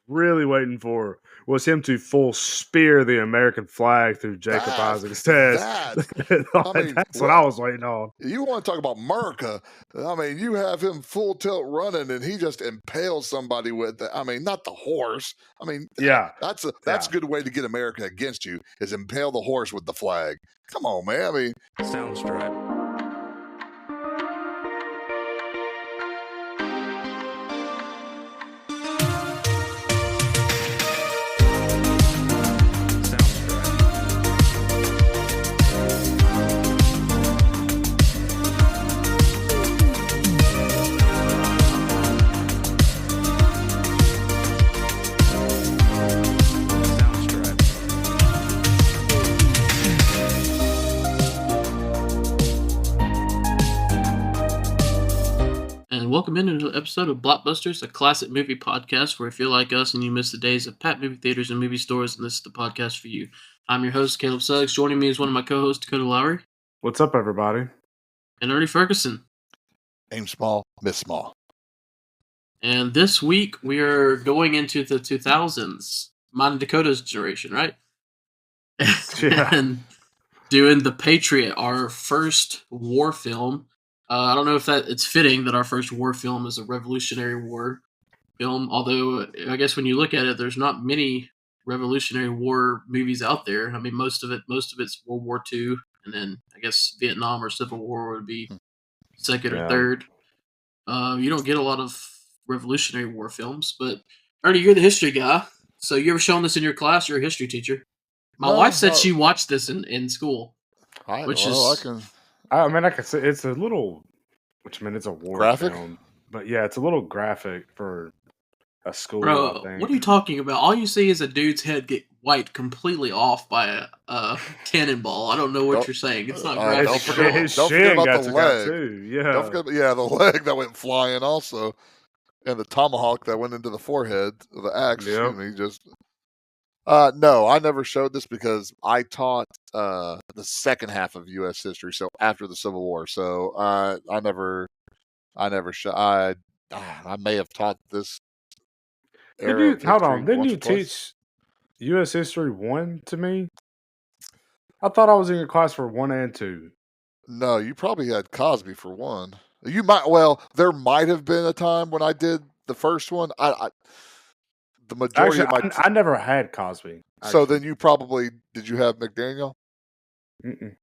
really waiting for was him to full spear the American flag through Jacob Isaac's chest. That's what I was waiting on. You want to talk about America? I mean, you have him full tilt running, and he just impales somebody with it. I mean, not the horse. I mean, that's a good way to get America against you is impale the horse with the flag. Come on, man. I mean, Soundstripe. Welcome into another episode of Blockbusters, a classic movie podcast where if you're like us and you miss the days of packed movie theaters and movie stores, then this is the podcast for you. I'm your host, Caleb Suggs. Joining me is one of my co-hosts, Dakota Lowry. What's up, everybody? And Ernie Ferguson. Aim small, miss small. And this week, we are going into the 2000s. Mine and Dakota's generation, right? Yeah. And doing The Patriot, our first war film. I don't know if it's fitting that our first war film is a Revolutionary War film, although I guess when you look at it, there's not many Revolutionary War movies out there. I mean, most of it's World War II, and then I guess Vietnam or Civil War would be second or third. You don't get a lot of Revolutionary War films, but Ernie, you're the history guy, so you ever shown this in your class? You're a history teacher. My wife said she watched this in school. I mean, I can say it's a little, it's a war graphic film, but yeah, it's a little graphic for a school. Bro, I think. What are you talking about? All you see is a dude's head get wiped completely off by a cannonball. I don't know what you're saying. It's not graphic. Don't forget about the leg. Too. Yeah. Don't forget, the leg that went flying also, and the tomahawk that went into the forehead, the axe. Yep. No, I never showed this because I taught the second half of U.S. history, so after the Civil War. So I never showed. I may have taught this. Didn't you teach U.S. history 1 to me? I thought I was in your class for 1 and 2. No, you probably had Cosby for 1. You might. Well, there might have been a time when I did the first one. The majority of my I never had Cosby. So then you probably did. You have McDaniel? Mm-mm.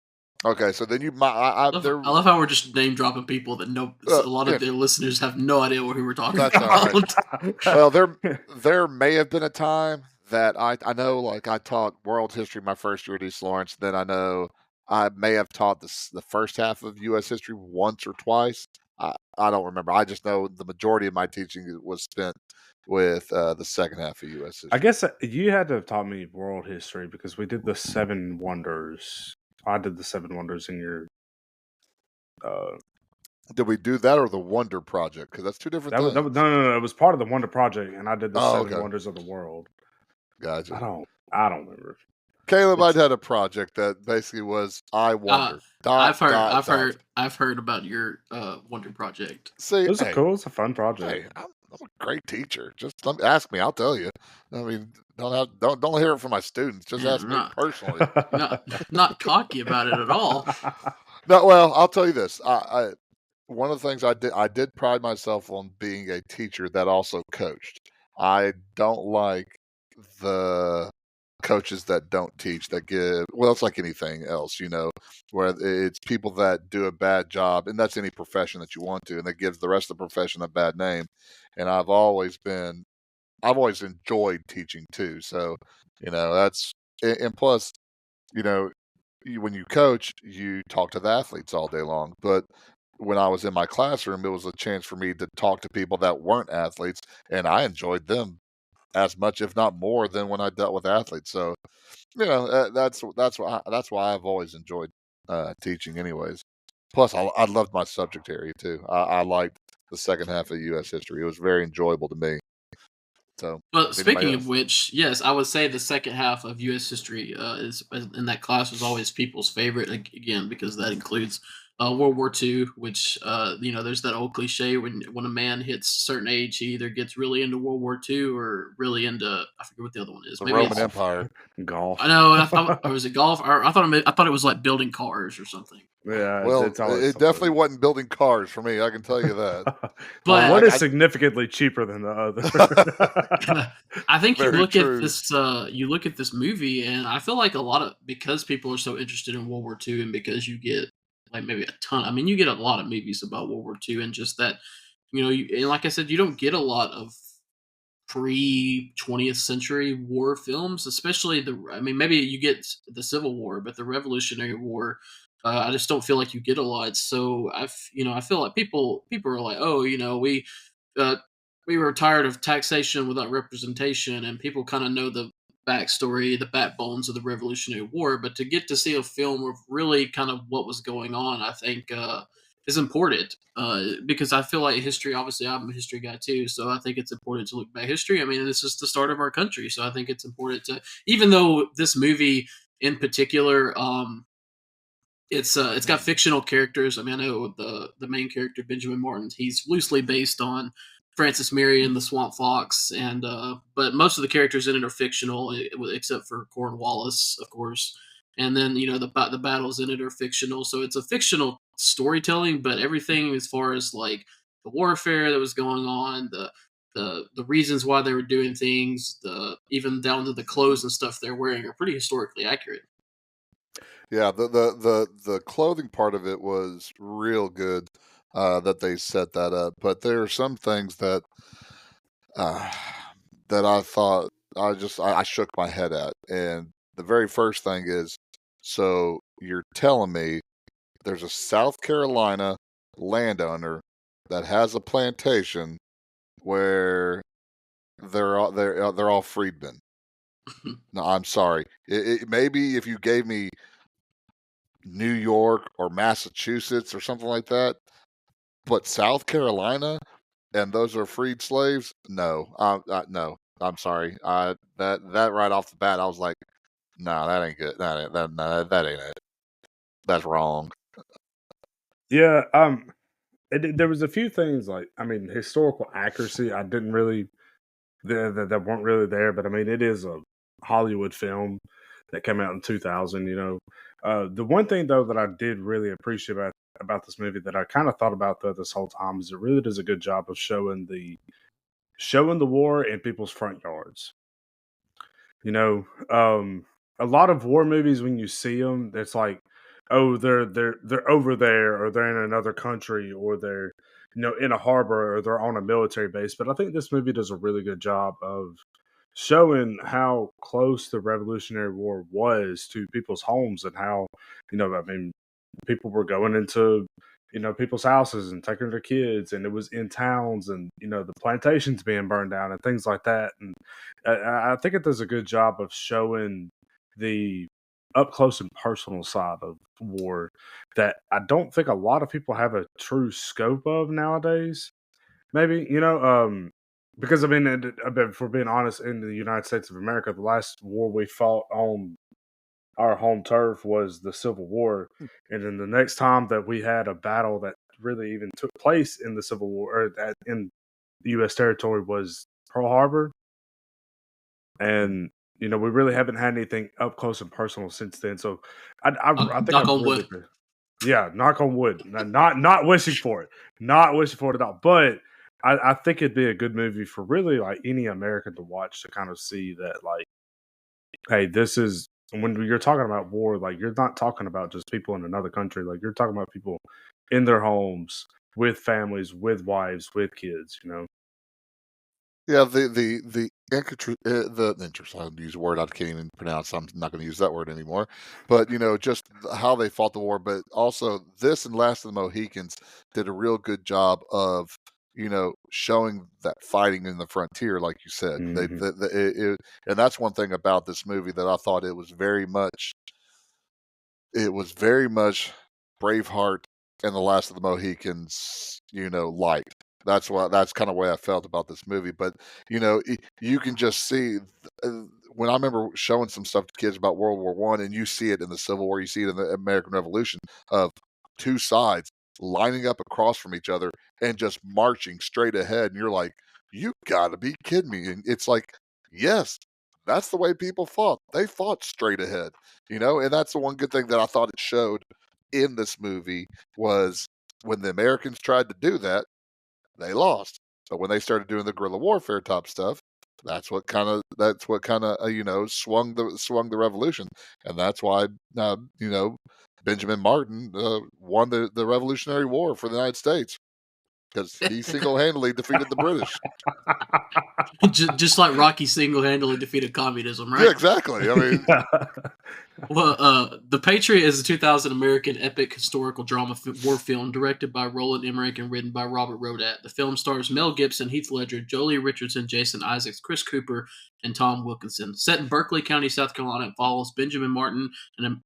Okay, so then you might. I love how we're just name dropping people that a lot of their listeners have no idea who we're talking about. Right. Well, there may have been a time that I know, like I taught world history my first year at East Lawrence. Then I know I may have taught the first half of U.S. history once or twice. I don't remember. I just know the majority of my teaching was spent with the second half of U.S. history. I guess you had to have taught me world history because we did the 7 wonders. I did the 7 wonders in your. Did we do that or the Wonder Project? Because that's two different things. No. It was part of the Wonder Project, and I did the 7 wonders of the world. Gotcha. I don't remember. Caleb, I'd had a project that basically was I wonder. I've heard about your Wonder Project. See, it was cool. It's a fun project. Hey, I'm a great teacher. Just ask me, I'll tell you. I mean, don't hear it from my students. Just ask me personally. Not cocky about it at all. No, well, I'll tell you this. I one of the things I did pride myself on being a teacher that also coached. I don't like the coaches that don't teach, that give, well, it's like anything else, where it's people that do a bad job, and that's any profession that you want to, and that gives the rest of the profession a bad name. And I've always enjoyed teaching too. So, that's, and plus, when you coach, you talk to the athletes all day long. But when I was in my classroom, it was a chance for me to talk to people that weren't athletes, and I enjoyed them as much, if not more, than when I dealt with athletes. So, that's why I've always enjoyed teaching, anyways. Plus, I loved my subject area too. I liked the second half of U.S. history. It was very enjoyable to me. So, well, speaking of which, yes, I would say the second half of U.S. history is in that class was always people's favorite. Again, because that includes World War II, which there's that old cliche when a man hits a certain age, he either gets really into World War II or really into, I forget what the other one is. The Maybe Roman it's Empire. Golf. I know. I thought, or was it golf? Or I thought it was like building cars or something. Yeah, Well, it's always it definitely wasn't building cars for me. I can tell you that. Well, But one is significantly cheaper than the other. I think you Very look true. at this movie, and I feel like a lot of, because people are so interested in World War II, and because you get like maybe a ton. I mean, you get a lot of movies about World War II, and just that, and like I said, you don't get a lot of pre 20th century war films, especially I mean, maybe you get the Civil War, but the Revolutionary War, I just don't feel like you get a lot. So I feel like people are like, oh, uh, we were tired of taxation without representation, and people kind of know the backstory, the backbones of the Revolutionary War. But to get to see a film of really kind of what was going on, I think is important, because I feel like history. Obviously, I'm a history guy too, so I think it's important to look back history. I mean, this is the start of our country, so I think it's important to, even though this movie in particular, it's got fictional characters. I mean, I know the main character, Benjamin Martin, he's loosely based on Francis Marion, the Swamp Fox, and but most of the characters in it are fictional, except for Cornwallis, of course. And then the battles in it are fictional, so it's a fictional storytelling. But everything as far as like the warfare that was going on, the reasons why they were doing things, even down to the clothes and stuff they're wearing are pretty historically accurate. Yeah, the clothing part of it was real good, that they set that up. But there are some things that uh, that I thought I shook my head at. And the very first thing is, so you're telling me there's a South Carolina landowner that has a plantation where they're all freedmen. No, I'm sorry. Maybe if you gave me New York or Massachusetts or something like that, but South Carolina, and those are freed slaves. No, no. I'm sorry. That right off the bat, I was like, no, that ain't good. That ain't it. That's wrong. Yeah, there was a few things like, I mean, historical accuracy. I didn't really that weren't really there, but I mean, it is a Hollywood film that came out in 2000. The one thing though that I did really appreciate about this movie that I kind of thought about though this whole time is it really does a good job of showing the war in people's front yards. You know, a lot of war movies when you see them, it's like, oh, they're over there, or they're in another country, or they're in a harbor, or they're on a military base. But I think this movie does a really good job of showing how close the Revolutionary War was to people's homes, and how I mean, people were going into people's houses and taking their kids, and it was in towns, and the plantations being burned down and things like that. And I think it does a good job of showing the up close and personal side of war that I don't think a lot of people have a true scope of nowadays. Maybe because I mean, if we're being honest, in the United States of America, the last war we fought on our home turf was the Civil War. And then the next time that we had a battle that really even took place in the Civil War, or in the U.S. territory, was Pearl Harbor. And we really haven't had anything up close and personal since then. So I think Knock I'm on really wood. good. Yeah, knock on wood. Not wishing for it. Not wishing for it at all. But I think it'd be a good movie for really like any American to watch, to kind of see that, like, hey, this is when you're talking about war, like, you're not talking about just people in another country. Like, you're talking about people in their homes, with families, with wives, with kids. Yeah, the interest. I'll use a word I can't even pronounce. I'm not going to use that word anymore. But just how they fought the war. But also, this and Last of the Mohicans did a real good job of showing that fighting in the frontier, like you said. Hmm. And that's one thing about this movie that I thought it was very much. It was very much Braveheart and the Last of the Mohicans, light. That's kind of way I felt about this movie. But you can just see, when I remember showing some stuff to kids about World War I, and you see it in the Civil War, you see it in the American Revolution, of two sides lining up across from each other and just marching straight ahead. And you're like, you gotta be kidding me. And it's like, yes, that's the way people fought. They fought straight ahead, and that's the one good thing that I thought it showed in this movie was when the Americans tried to do that, they lost. But when they started doing the guerrilla warfare type stuff, that's what kind of swung the revolution, and that's why Benjamin Martin won the Revolutionary War for the United States because he single handedly defeated the British. Just like Rocky single-handedly defeated communism, right? Yeah, exactly. I mean, Well, The Patriot is a 2000 American epic historical drama war film directed by Roland Emmerich and written by Robert Rodat. The film stars Mel Gibson, Heath Ledger, Jolie Richardson, Jason Isaacs, Chris Cooper, and Tom Wilkinson. Set in Berkeley County, South Carolina, it follows Benjamin Martin,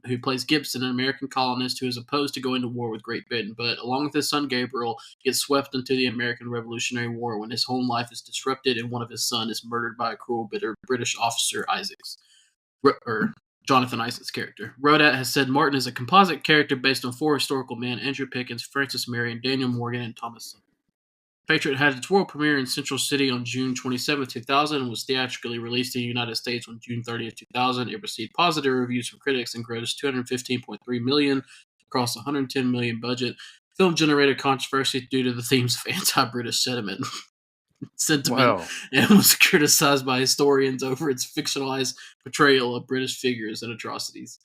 who plays Gibson, an American colonist who is opposed to going to war with Great Britain, but along with his son Gabriel, gets swept into the American Revolutionary War when his home life is disrupted and one of his sons is murdered by a cruel, bitter British officer, Isaacs. Jonathan Isaacs' character. Rodat has said Martin is a composite character based on four historical men: Andrew Pickens, Francis Marion, Daniel Morgan, and Thomas Sumter. Patriot had its world premiere in Central City on June 27, 2000, and was theatrically released in the United States on June 30, 2000. It received positive reviews from critics and grossed $215.3 million across a $110 million budget. The film generated controversy due to the themes of anti-British sentiment and was criticized by historians over its fictionalized portrayal of British figures and atrocities.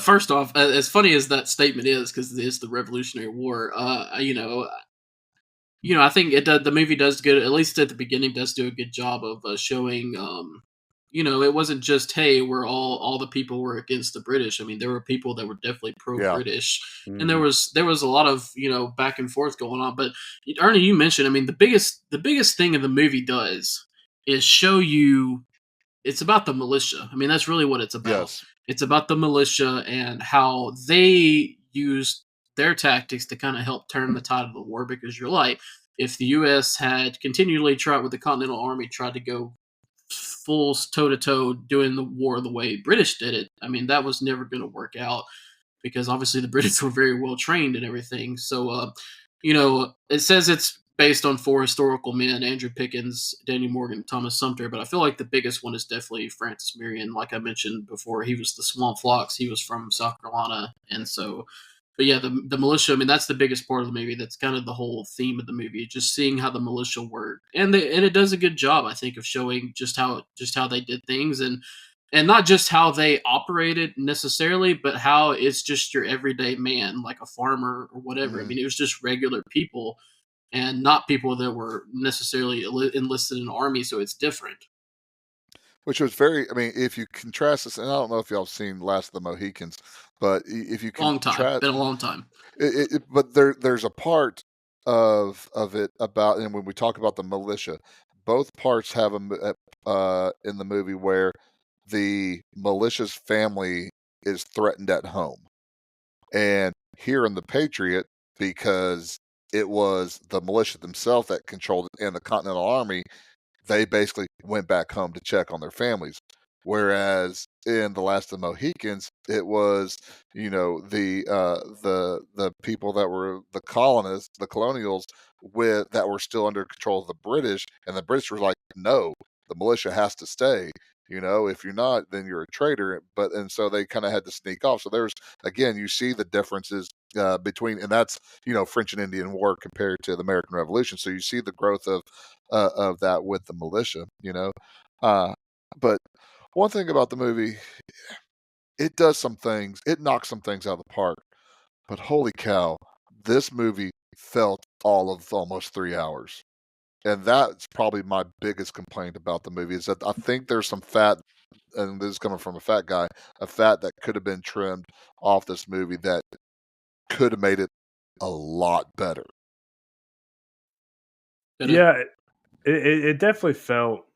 First off, as funny as that statement is, because it is the Revolutionary War, I think the movie does good, at least at the beginning, does do a good job of showing, it wasn't just, hey, we're all the people were against the British. I mean, there were people that were definitely pro-British, and there was a lot of, back and forth going on. But Ernie, you mentioned, I mean, the biggest thing in the movie does is show you it's about the militia. I mean, that's really what it's about. yes. It's about the militia and how they used their tactics to kind of help turn the tide of the war. Because you're like, if the U.S. had continually tried with the Continental Army, tried to go full toe-to-toe doing the war the way British did it, I mean, that was never going to work out because obviously the British were very well trained and everything. So, it says it's based on four historical men: Andrew Pickens, Daniel Morgan, Thomas Sumter. But I feel like the biggest one is definitely Francis Marion. Like I mentioned before, he was the Swamp Fox. He was from South Carolina. And so, but yeah, the militia, I mean, that's the biggest part of the movie. That's kind of the whole theme of the movie, just seeing how the militia work. And it does a good job, I think, of showing just how they did things, and not just how they operated necessarily, but how it's just your everyday man, like a farmer or whatever. I mean, it was just regular people and not people that were necessarily enlisted in the army, so it's different. Which was very, I mean, if you contrast this, and I don't know if y'all have seen Last of the Mohicans, but if you Long time. contrast, Been a long time. but there's a part of it about, and when we talk about the militia, both parts have in the movie where the militia's family is threatened at home, and here in the Patriot, because it was the militia themselves that controlled it and the Continental Army, they basically went back home to check on their families. Whereas in the Last of the Mohicans, it was the people that were the colonists, the colonials, that were still under control of the British, and the British were like, no, the militia has to stay. If you're not, then you're a traitor. And so they kind of had to sneak off. So there's, again, you see the differences between, and that's French and Indian War compared to the American Revolution. So you see the growth of that with the militia. But one thing about the movie, it does some things, it knocks some things out of the park. But holy cow, this movie felt all of almost 3 hours. And that's probably my biggest complaint about the movie, is that I think there's some fat, and this is coming from a fat guy, a fat that could have been trimmed off this movie that could have made it a lot better. Yeah, it definitely felt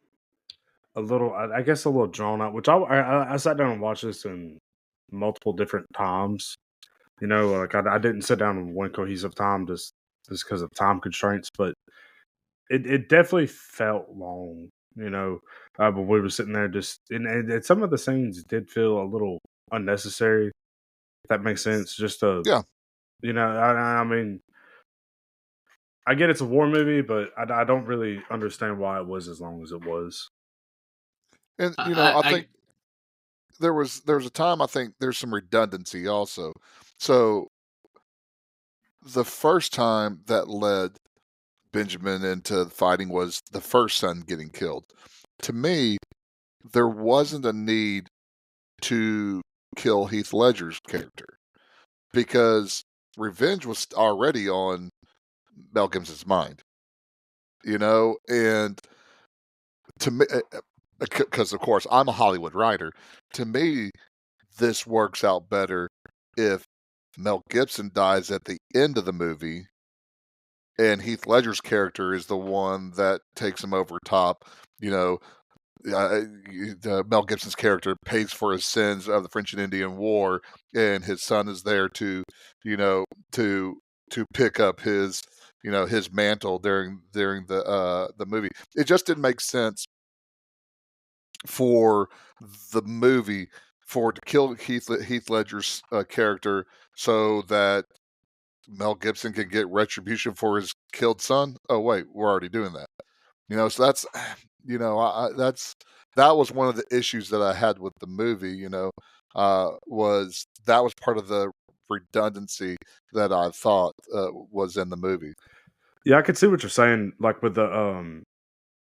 a little, I guess, a little drawn out. Which I sat down and watched this in multiple different times. Like I didn't sit down in one cohesive time just because of time constraints, but it definitely felt long. But we were sitting there just, and some of the scenes did feel a little unnecessary. If that makes sense. Just to, Yeah. I mean, I get it's a war movie, but I don't really understand why it was as long as it was. And I I think there was a time, I think there's some redundancy also. So the first time that led Benjamin into fighting was the first son getting killed. To me, there wasn't a need to kill Heath Ledger's character because revenge was already on Mel Gibson's mind, and to me, because of course I'm a Hollywood writer, to me, this works out better if Mel Gibson dies at the end of the movie and Heath Ledger's character is the one that takes him over top. Mel Gibson's character pays for his sins of the French and Indian War, and his son is there to, you know, to pick up his mantle during the movie. It just didn't make sense for the movie to kill Heath Ledger's character so that Mel Gibson can get retribution for his killed son. Oh wait, we're already doing that. So that's that was one of the issues that I had with the movie. Was that was part of the redundancy that I thought was in the movie. Yeah, I could see what you're saying. Like with the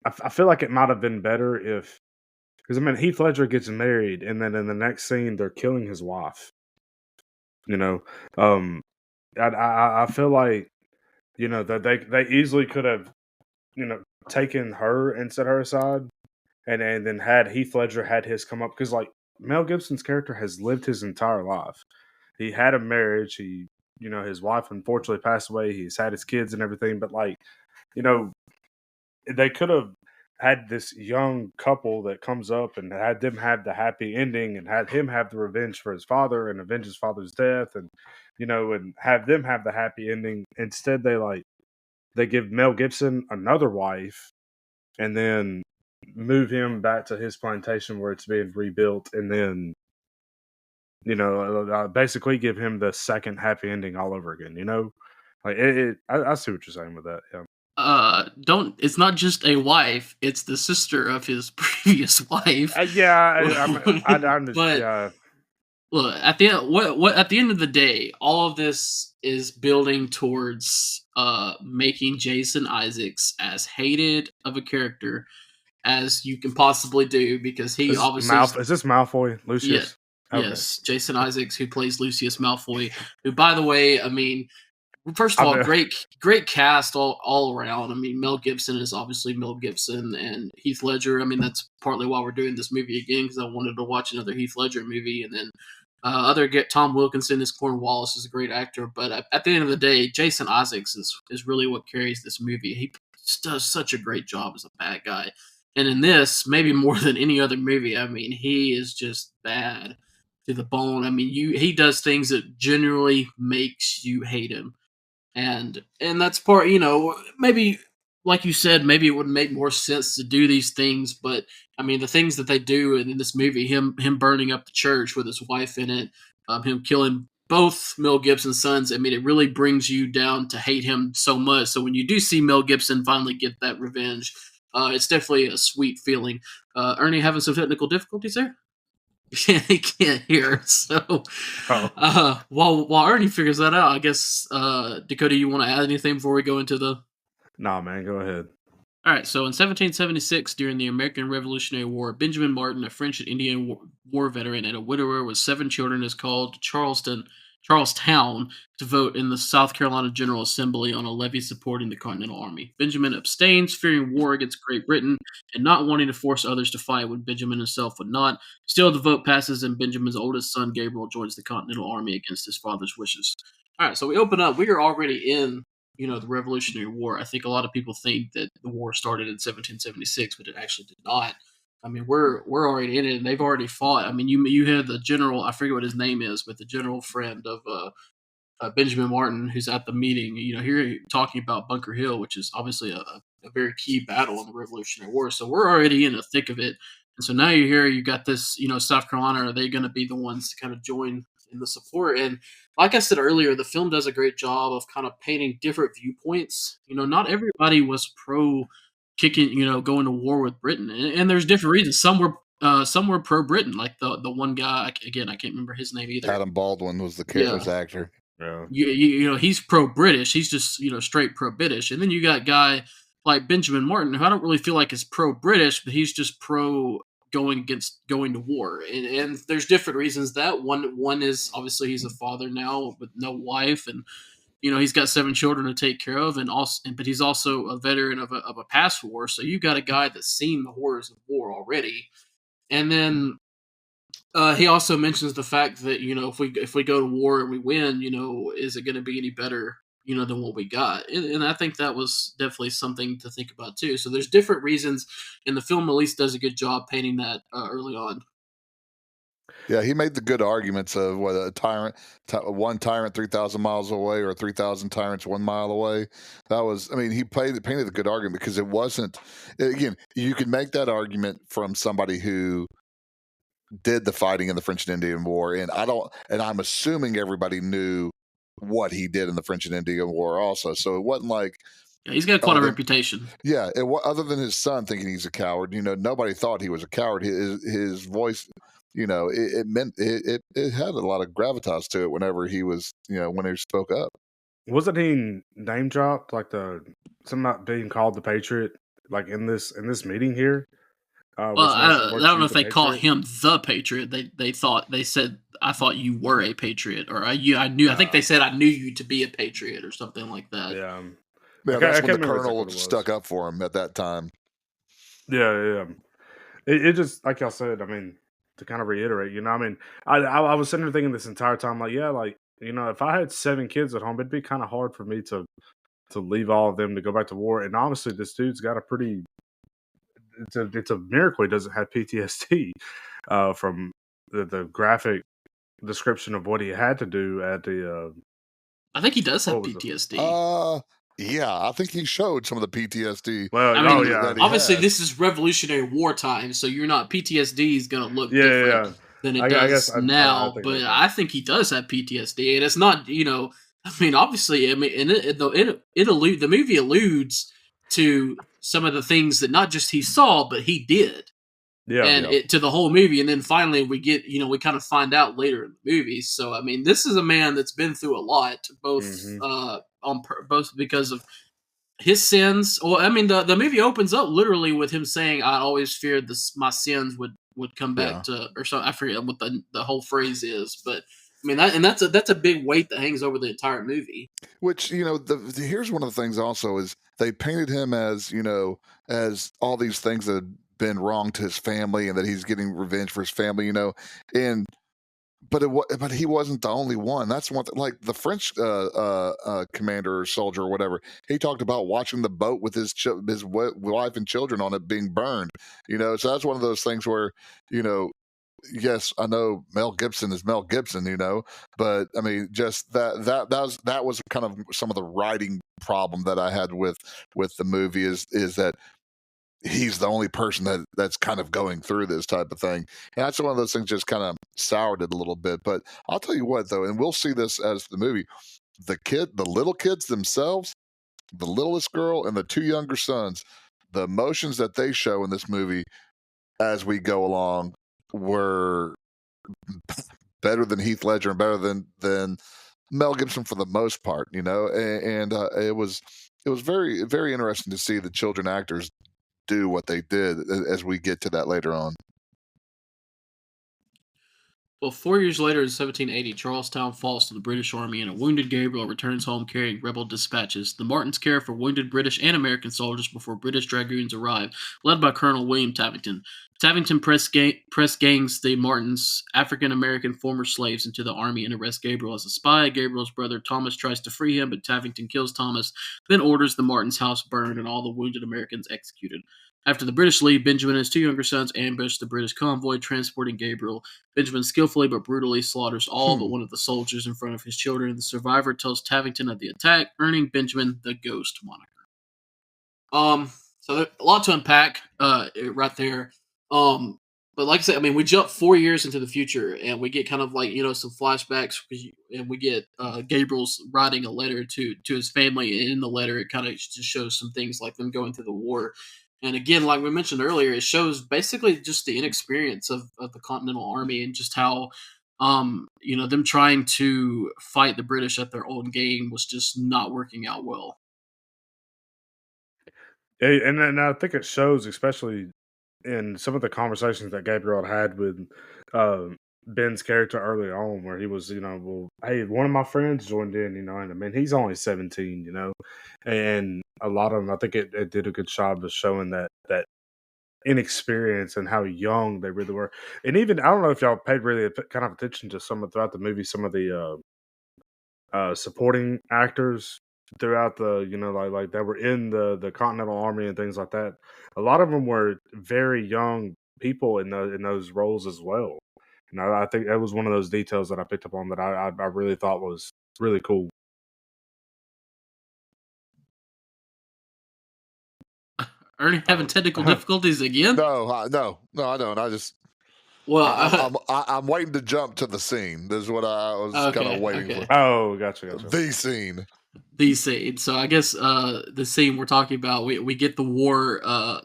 I feel like it might have been better if, because I mean Heath Ledger gets married, and then in the next scene they're killing his wife. You know, um, I feel like that they easily could have taken her and set her aside, and then had Heath Ledger had his come up, because like Mel Gibson's character has lived his entire life. He had a marriage. His wife unfortunately passed away. He's had his kids and everything, but like you know they could have had this young couple that comes up and had them have the happy ending, and had him have the revenge for his father and avenge his father's death, and and have them have the happy ending. Instead, they give Mel Gibson another wife, and then move him back to his plantation where it's being rebuilt, and then basically give him the second happy ending all over again. Like I see what you're saying with that. Yeah. Don't. It's not just a wife; it's the sister of his previous wife. Yeah, I'm just, But yeah. look, at the end, what at the end of the day, all of this is building towards making Jason Isaacs as hated of a character as you can possibly do, because he obviously Is this Malfoy, yeah. Lucius? Okay. Yes, Jason Isaacs, who plays Lucius Malfoy, who, by the way, I mean, first of all, I bet. great cast all around. I mean, Mel Gibson is obviously Mel Gibson, and Heath Ledger. I mean, that's partly why we're doing this movie again, because I wanted to watch another Heath Ledger movie. And then Tom Wilkinson as Cornwallis is a great actor, but at the end of the day, Jason Isaacs is really what carries this movie. He just does such a great job as a bad guy, and in this, maybe more than any other movie. I mean, he is just bad to the bone. I mean, he does things that generally makes you hate him, and that's part, maybe, like you said, maybe it would make more sense to do these things. But I mean, the things that they do in this movie, him burning up the church with his wife in it, him killing both Mel Gibson's sons, I mean, it really brings you down to hate him so much. So when you do see Mel Gibson finally get that revenge, it's definitely a sweet feeling. Ernie having some technical difficulties there. He can't hear. So, while Ernie figures that out, I guess Dakota, you want to add anything before we go into the? Nah, man, go ahead. All right. So in 1776, during the American Revolutionary War, Benjamin Martin, a French and Indian War veteran and a widower with 7 children, is called to Charlestown to vote in the South Carolina General Assembly on a levy supporting the Continental Army. Benjamin abstains, fearing war against Great Britain and not wanting to force others to fight when Benjamin himself would not. Still, the vote passes, and Benjamin's oldest son, Gabriel, joins the Continental Army against his father's wishes. All right, so we open up. We are already in, the Revolutionary War. I think a lot of people think that the war started in 1776, but it actually did not. I mean, we're already in it, and they've already fought. I mean, you had the general. I forget what his name is, but the general friend of Benjamin Martin, who's at the meeting. Here talking about Bunker Hill, which is obviously a very key battle in the Revolutionary War. So we're already in the thick of it, and so now you're here. You got this. South Carolina. Are they going to be the ones to kind of join in the support. And like I said earlier, the film does a great job of kind of painting different viewpoints. Not everybody was pro kicking, going to war with Britain, and there's different reasons. Some were pro Britain, like the one guy. Again, I can't remember his name either. Adam Baldwin was the Yeah. actor. Yeah. He's pro British. He's just straight pro British. And then you got a guy like Benjamin Martin, who I don't really feel like is pro British, but he's just pro going to war. And there's different reasons that one is obviously he's a father now with no wife, and he's got 7 children to take care of, but he's also a veteran of a past war. So you got a guy that's seen the horrors of war already. And then he also mentions the fact that if we go to war and we win, is it going to be any better than what we got? And I think that was definitely something to think about too. So there's different reasons, and the film at least does a good job painting that early on. Yeah, he made the good arguments of what one tyrant 3,000 miles away or 3,000 tyrants 1 mile away. That was, he painted the good argument because it wasn't. Again, you can make that argument from somebody who did the fighting in the French and Indian War, and I'm assuming everybody knew what he did in the French and Indian War also. So it wasn't like he's got quite a reputation. Yeah, other than his son thinking he's a coward, nobody thought he was a coward. His voice, it meant it had a lot of gravitas to it whenever he was, when he spoke up. Wasn't he name dropped like something about being called the Patriot, like in this meeting here? Well, I don't know if they call him the Patriot. They said, I thought you were a Patriot, or I think they said I knew you to be a Patriot or something like that. Yeah, that's when the colonel stuck up for him at that time. Yeah. It just, like y'all said, to kind of reiterate, I was sitting there thinking this entire time, like, yeah, like, if I had 7 kids at home, it'd be kind of hard for me to leave all of them to go back to war. And obviously, this dude's got it's a miracle he doesn't have PTSD from the graphic description of what he had to do at the. I think he does have PTSD. Yeah, I think he showed some of the PTSD. Well, yeah. Obviously, this is Revolutionary War time, so PTSD is going to look different than it does now. But I think he does have PTSD, and it's not, obviously, the movie alludes to some of the things that not just he saw, but he did. To the whole movie, and then finally we get, we kind of find out later in the movie. So this is a man that's been through a lot, both both because of his sins. Well, the movie opens up literally with him saying, "I always feared my sins would come back to," or so. I forget what the whole phrase is, but that's a big weight that hangs over the entire movie. Which here's one of the things also is they painted him as as all these things that had been wrong to his family and that he's getting revenge for his family, but he wasn't the only one. That's one like the French commander or soldier or whatever. He talked about watching the boat with his wife and children on it being burned. So that's one of those things where yes, I know Mel Gibson is Mel Gibson, but just that was kind of some of the writing problem that I had with the movie is that he's the only person that's kind of going through this type of thing. And that's one of those things just kind of soured it a little bit. But I'll tell you what, though, and we'll see this as the movie, the little kids themselves, the littlest girl and the 2 younger sons, the emotions that they show in this movie as we go along were better than Heath Ledger and better than Mel Gibson for the most part, and it was very, very interesting to see the children actors do what they did as we get to that later on. Well, 4 years later in 1780, Charlestown falls to the British Army and a wounded Gabriel returns home carrying rebel dispatches. The Martins care for wounded British and American soldiers before British dragoons arrive, led by Colonel William Tavington. Tavington press gangs the Martins, African-American former slaves, into the army and arrests Gabriel as a spy. Gabriel's brother Thomas tries to free him, but Tavington kills Thomas, then orders the Martins' house burned and all the wounded Americans executed. After the British leave, Benjamin and his 2 younger sons ambush the British convoy transporting Gabriel. Benjamin skillfully but brutally slaughters all but one of the soldiers in front of his children. The survivor tells Tavington of the attack, earning Benjamin the Ghost moniker. So there's a lot to unpack right there. but like I said, I mean, we jump 4 years into the future, and we get kind of like some flashbacks, and we get Gabriel's writing a letter to his family. And in the letter, it kind of just shows some things like them going through the war. And again, like we mentioned earlier, it shows basically just the inexperience of the Continental Army and just how them trying to fight the British at their own game was just not working out well. And then I think it shows, especially in some of the conversations that Gabriel had with Ben's character early on, where he was, well, hey, one of my friends joined in, and I mean, he's only 17, and a lot of them, I think it did a good job of showing that inexperience and how young they really were. And even, I don't know if y'all paid really kind of attention to throughout the movie, some of the supporting actors throughout the like that were in the Continental Army and things like that. A lot of them were very young people in those roles as well. And I think that was one of those details that I picked up on that I really thought was really cool. Ernie having technical difficulties again? No, I don't. I just I'm waiting to jump to the scene. This is what I was kind of waiting for. Oh, gotcha. The scene. The scene. So I guess the scene we're talking about, we get the war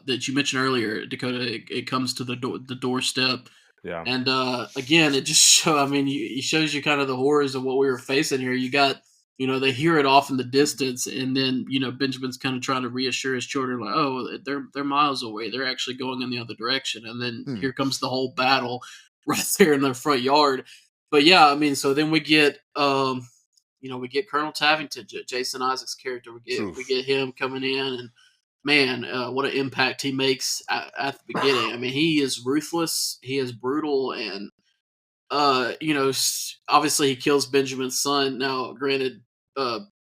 that you mentioned earlier, Dakota. It comes to the doorstep. Yeah. And again, it just it shows you kind of the horrors of what we were facing here. You got, they hear it off in the distance, and then, Benjamin's kind of trying to reassure his children, like, oh, they're miles away. They're actually going in the other direction. And then here comes the whole battle right there in their front yard. But yeah, I mean, so then we get, we get Colonel Tavington, Jason Isaacs' character. We get him coming in, and man, what an impact he makes at the beginning. I mean, he is ruthless, he is brutal, and obviously he kills Benjamin's son. Now, granted,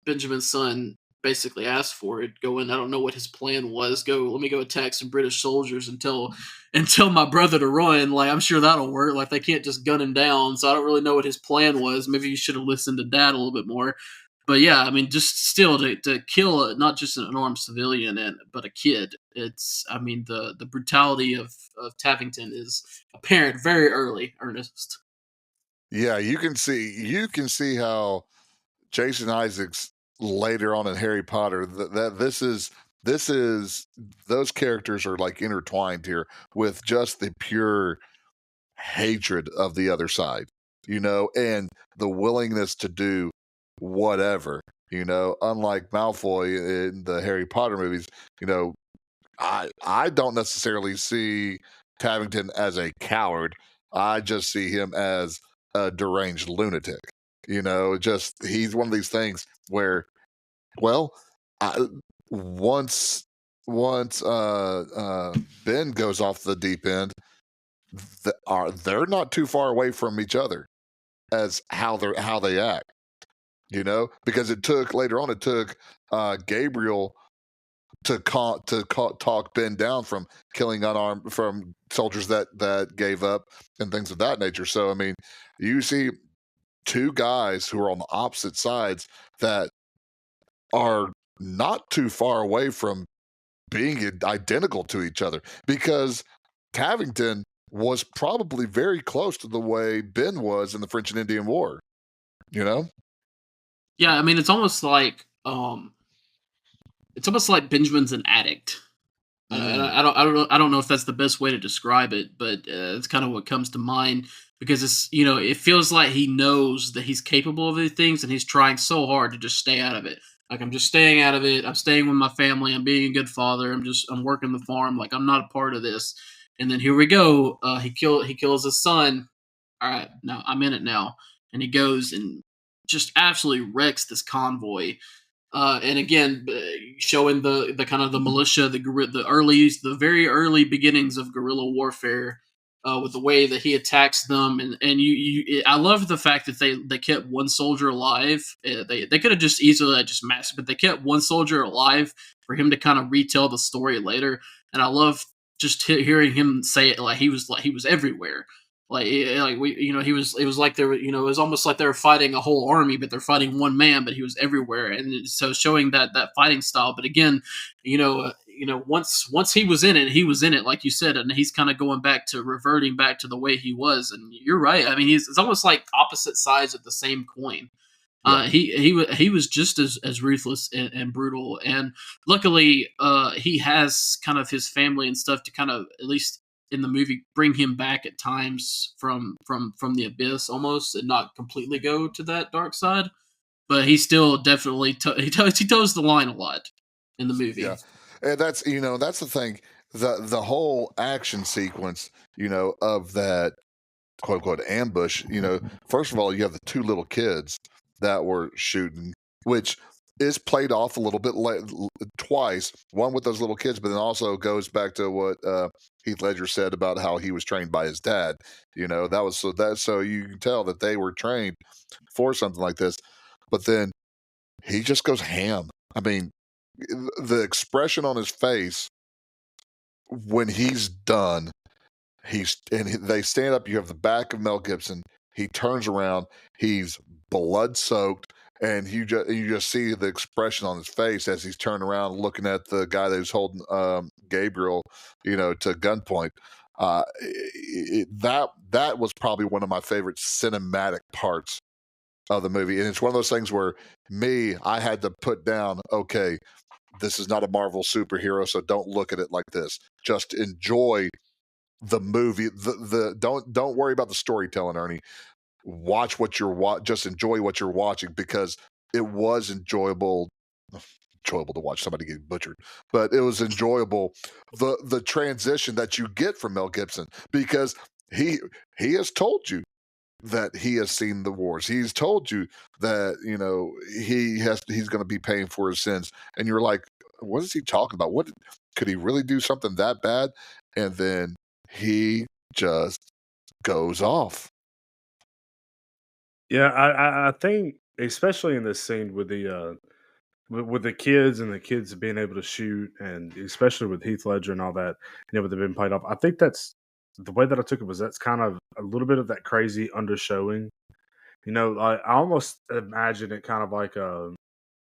Benjamin's son basically asked for it. I don't know what his plan was. Let me go attack some British soldiers and tell my brother to run. Like, I'm sure that'll work. Like, they can't just gun him down. So I don't really know what his plan was. Maybe you should have listened to Dad a little bit more. But yeah, I mean, just still to kill not just an unarmed civilian but a kid. The brutality of Tavington is apparent very early, Ernest. Yeah, you can see how Jason Isaacs later on in Harry Potter that this is those characters are like intertwined here with just the pure hatred of the other side, and the willingness to do whatever, unlike Malfoy in the Harry Potter movies. I don't necessarily see Tavington as a coward. I just see him as a deranged lunatic. Just he's one of these things where, well, once Ben goes off the deep end, they're not too far away from each other as how they act. Because it took Gabriel to talk Ben down from killing from soldiers that gave up and things of that nature. So I mean, you see two guys who are on the opposite sides that are not too far away from being identical to each other, because Tavington was probably very close to the way Ben was in the French and Indian War. Yeah, I mean, it's almost like Benjamin's an addict. I don't know if that's the best way to describe it, but it's kind of what comes to mind, because it's it feels like he knows that he's capable of these things, and he's trying so hard to just stay out of it. Like, I'm just staying out of it. I'm staying with my family. I'm being a good father. I'm working the farm. Like, I'm not a part of this. And then here we go. He kills his son. All right, now I'm in it now, and he goes and just absolutely wrecks this convoy. And again, showing the kind of the militia, the very early beginnings of guerrilla warfare, with the way that he attacks them, and I love the fact that they kept one soldier alive. They could have just easily just massacred, but they kept one soldier alive for him to kind of retell the story later. And I love just hearing him say it, like he was everywhere. It was like it was almost like they were fighting a whole army, but they're fighting one man, but he was everywhere. And so showing that fighting style. But again, once he was in it, like you said, and he's kind of reverting back to the way he was. And you're right. I mean, it's almost like opposite sides of the same coin. Yeah. He was just as ruthless and brutal, and luckily, he has kind of his family and stuff to kind of, at least in the movie, bring him back at times from the abyss almost, and not completely go to that dark side. But he still definitely he toes the line a lot in the movie. Yeah, and that's that's the thing. The whole action sequence, of that quote unquote ambush. First of all, you have the two little kids that were shooting, which is played off a little bit twice. One with those little kids, but then also goes back to what Heath Ledger said about how he was trained by his dad. That was so you can tell that they were trained for something like this. But then he just goes ham. I mean, the expression on his face when he's done, they stand up. You have the back of Mel Gibson. He turns around. He's blood soaked, and you just see the expression on his face as he's turning around, looking at the guy that was holding Gabriel, to gunpoint. That was probably one of my favorite cinematic parts of the movie, and it's one of those things where I had to put down, okay, this is not a Marvel superhero, so don't look at it like this. Just enjoy the movie. Don't worry about the storytelling, Ernie. Watch what you're just enjoy what you're watching, because it was enjoyable to watch somebody get butchered, but it was enjoyable the transition that you get from Mel Gibson, because he has told you that he has seen the wars. He's told you that he's going to be paying for his sins, and you're like, what is he talking about? What could he really do something that bad? And then he just goes off. Yeah, I think especially in this scene with the kids and the kids being able to shoot, and especially with Heath Ledger and all that, with them being played off. I think that's the way that I took it, was that's kind of a little bit of that crazy undershowing. I almost imagine it kind of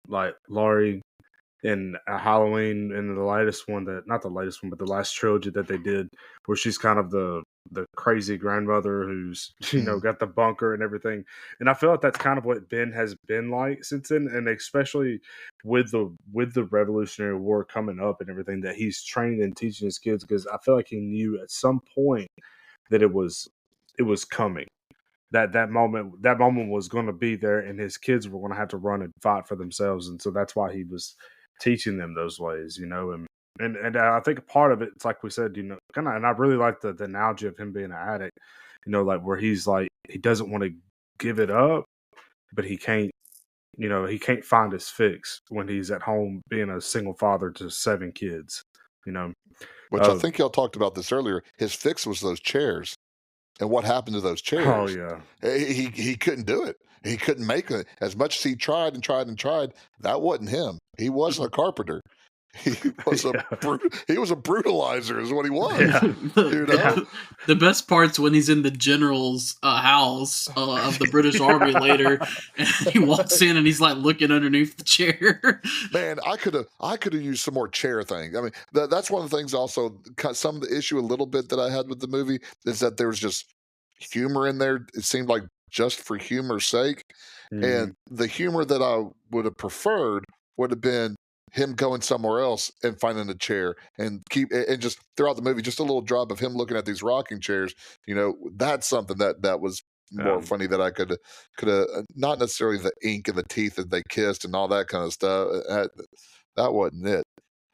like Laurie in Halloween, in the latest one, not the latest one, but the last trilogy that they did, where she's kind of the crazy grandmother who's got the bunker and everything. And I feel like that's kind of what Ben has been like since then, and especially with the Revolutionary War coming up and everything, that he's training and teaching his kids, because I feel like he knew at some point that it was coming. That moment was going to be there, and his kids were going to have to run and fight for themselves, and so that's why he was teaching them those ways, and I think a part of it, it's like we said, kind of, and I really like the analogy of him being an addict, like where he's like, he doesn't want to give it up, but he can't, he can't find his fix when he's at home being a single father to 7 kids, Which I think y'all talked about this earlier. His fix was those chairs. And what happened to those chairs? Oh yeah, he couldn't do it. He couldn't make it. As much as he tried and tried and tried, that wasn't him. He wasn't a carpenter. He was Yeah. he was a brutalizer, is what he was. Yeah. The best part's when he's in the general's house of the British Army later, and he walks in and he's like looking underneath the chair. Man, I could have used some more chair things. I mean, that's one of the things. Also, some of the issue a little bit that I had with the movie is that there was just humor in there. It seemed like just for humor's sake, and the humor that I would have preferred would have been him going somewhere else and finding a chair, and just throughout the movie, just a little drop of him looking at these rocking chairs. That's something that was more funny, that I could have, not necessarily the ink and the teeth that they kissed and all that kind of stuff. That wasn't it.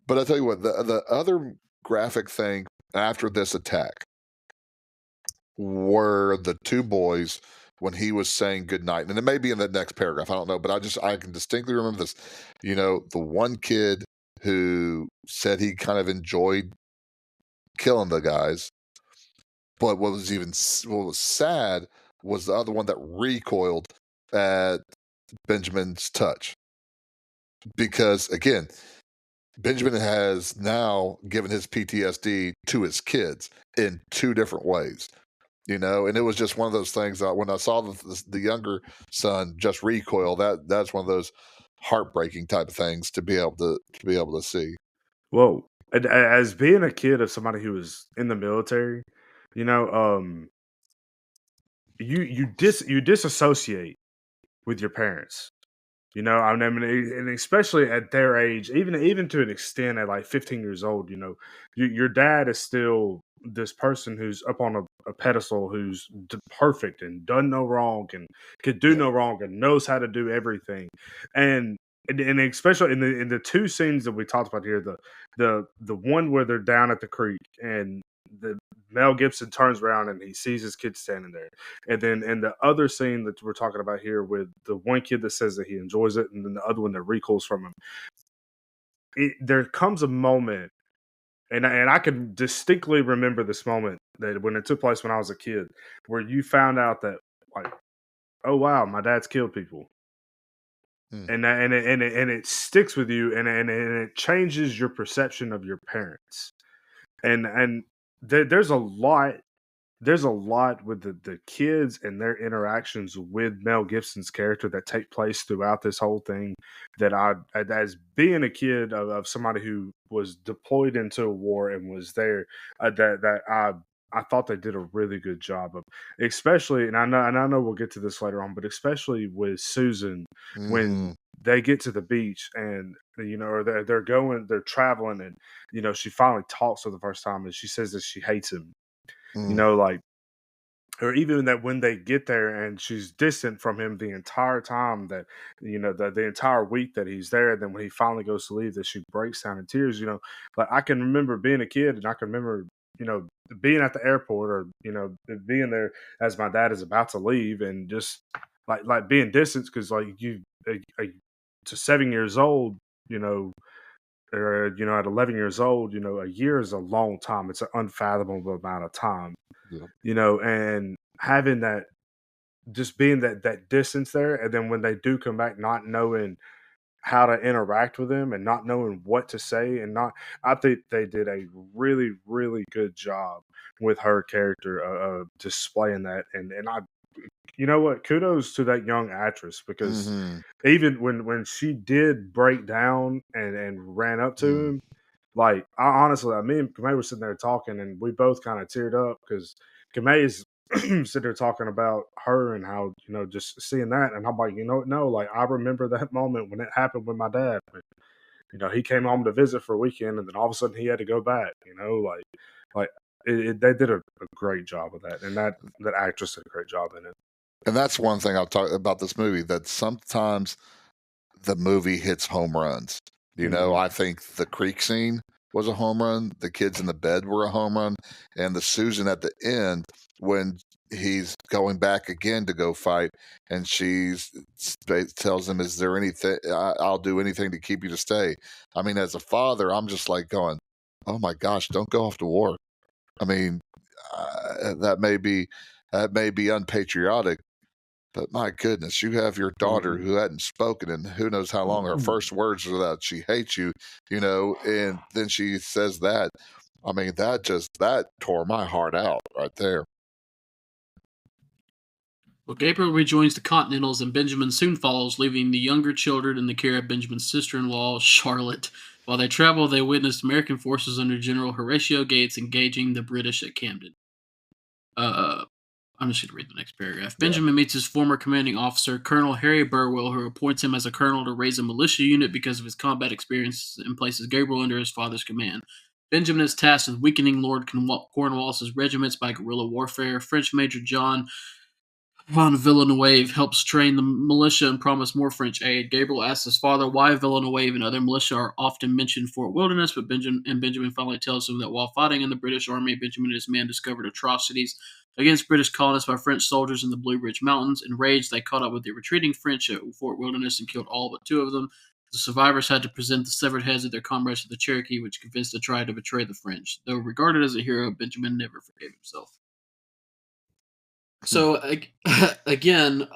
But I tell you what, the other graphic thing after this attack were the 2 boys when he was saying goodnight. And it may be in the next paragraph, I don't know, but I can distinctly remember this. The one kid who said he kind of enjoyed killing the guys, but what was sad was the other one that recoiled at Benjamin's touch. Because again, Benjamin has now given his PTSD to his kids in 2 different ways. And it was just one of those things that when I saw the younger son just recoil, that's one of those heartbreaking type of things to be able to see. Well, as being a kid of somebody who was in the military, you know, you disassociate with your parents. You know, I mean, and especially at their age, even to an extent at like 15 years old, you know, your dad is still this person who's up on a pedestal, who's perfect and done no wrong and could do Yeah. no wrong and knows how to do everything, and and especially in the two scenes that we talked about here, the one where they're down at the creek and the Mel Gibson turns around and he sees his kid standing there. And then in the other scene that we're talking about here with the one kid that says that he enjoys it, and then the other one that recoils from him, there comes a moment, and I can distinctly remember this moment that when it took place when I was a kid, where you found out that like, oh wow, my dad's killed people, Hmm. and it sticks with you, and it changes your perception of your parents, and there's a lot. There's a lot with the kids and their interactions with Mel Gibson's character that take place throughout this whole thing that as being a kid of somebody who was deployed into a war and was there, I thought they did a really good job of, especially, and I know we'll get to this later on, but especially with Susan Mm-hmm. when they get to the beach and you know, or they're traveling, and you know, she finally talks for the first time and she says that she hates him, you Mm. know, like, or even that when they get there and she's distant from him the entire time, that you know, the entire week that he's there, then when he finally goes to leave, that she breaks down in tears, you know. Like, I can remember being a kid and I can remember, you know, being at the airport, or you know, being there as my dad is about to leave, and just like being distant, because like to 7 years old, you know, or you know, at 11 years old, you know, a year is a long time. It's an unfathomable amount of time, Yeah. you know, and having that, just being that distance there, and then when they do come back, not knowing how to interact with them and not knowing what to say, and not, I think they did a really good job with her character, displaying that, and I, you know what, kudos to that young actress, because Mm-hmm. even when she did break down and ran up to Mm. him, like, I honestly, me and Kamei were sitting there talking, and we both kind of teared up because Kamei's sitting there talking about her and how, you know, just seeing that, and I'm like, you know what, no, like, I remember that moment when it happened with my dad. When, you know, he came home to visit for a weekend, and then all of a sudden he had to go back. You know, like they did a great job of that, and that actress did a great job in it. And that's one thing I'll talk about this movie, that sometimes the movie hits home runs. You know, Mhm. I think the creek scene was a home run. The kids in the bed were a home run, and the Susan at the end when he's going back again to go fight, and tells him, "Is there anything? I'll do anything to keep you to stay." I mean, as a father, I'm just like going, "Oh my gosh, don't go off to war." I mean, uh, that may be that may be unpatriotic, but my goodness, you have your daughter Mhm. who hadn't spoken in who knows how long. Her first words are that she hates you, you know, and then she says that. I mean, that tore my heart out right there. Well, Gabriel rejoins the Continentals, and Benjamin soon follows, leaving the younger children in the care of Benjamin's sister-in-law, Charlotte. While they travel, they witness American forces under General Horatio Gates engaging the British at Camden. Uh, I'm just going to read the next paragraph. Yeah. Benjamin meets his former commanding officer, Colonel Harry Burwell, who appoints him as a colonel to raise a militia unit because of his combat experience, and places Gabriel under his father's command. Benjamin is tasked with weakening Lord Cornwallis's regiments by guerrilla warfare. French Major John Von Villeneuve helps train the militia and promise more French aid. Gabriel asks his father why Villeneuve and other militia are often mentioned Fort Wilderness, but Benjamin finally tells him that while fighting in the British Army, Benjamin and his men discovered atrocities against British colonists by French soldiers in the Blue Ridge Mountains. Enraged, they caught up with the retreating French at Fort Wilderness and killed all but two of them. The survivors had to present the severed heads of their comrades to the Cherokee, which convinced the tribe to betray the French. Though regarded as a hero, Benjamin never forgave himself. Hmm. So again,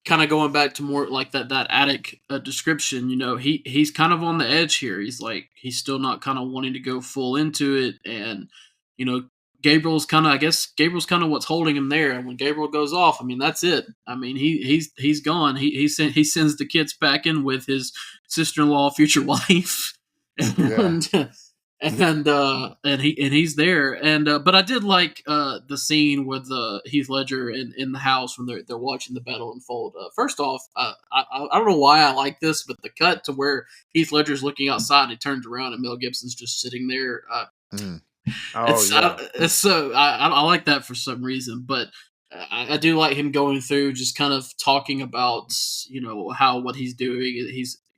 kind of going back to more like that attic description, you know, he's kind of on the edge here. He's like he's still not kind of wanting to go full into it, and you know, Gabriel's kind of what's holding him there. And when Gabriel goes off, I mean, that's it. I mean, he's gone. He sends the kids packing with his sister-in-law, future wife. Yeah. and he's there, but I did like the scene with Heath Ledger in the house when they're watching the battle unfold. First off, I don't know why I like this, but the cut to where Heath Ledger's looking outside, he turns around and Mel Gibson's just sitting there. Mm. Oh yeah. It's so I like that for some reason, but I do like him going through just kind of talking about how what he's doing.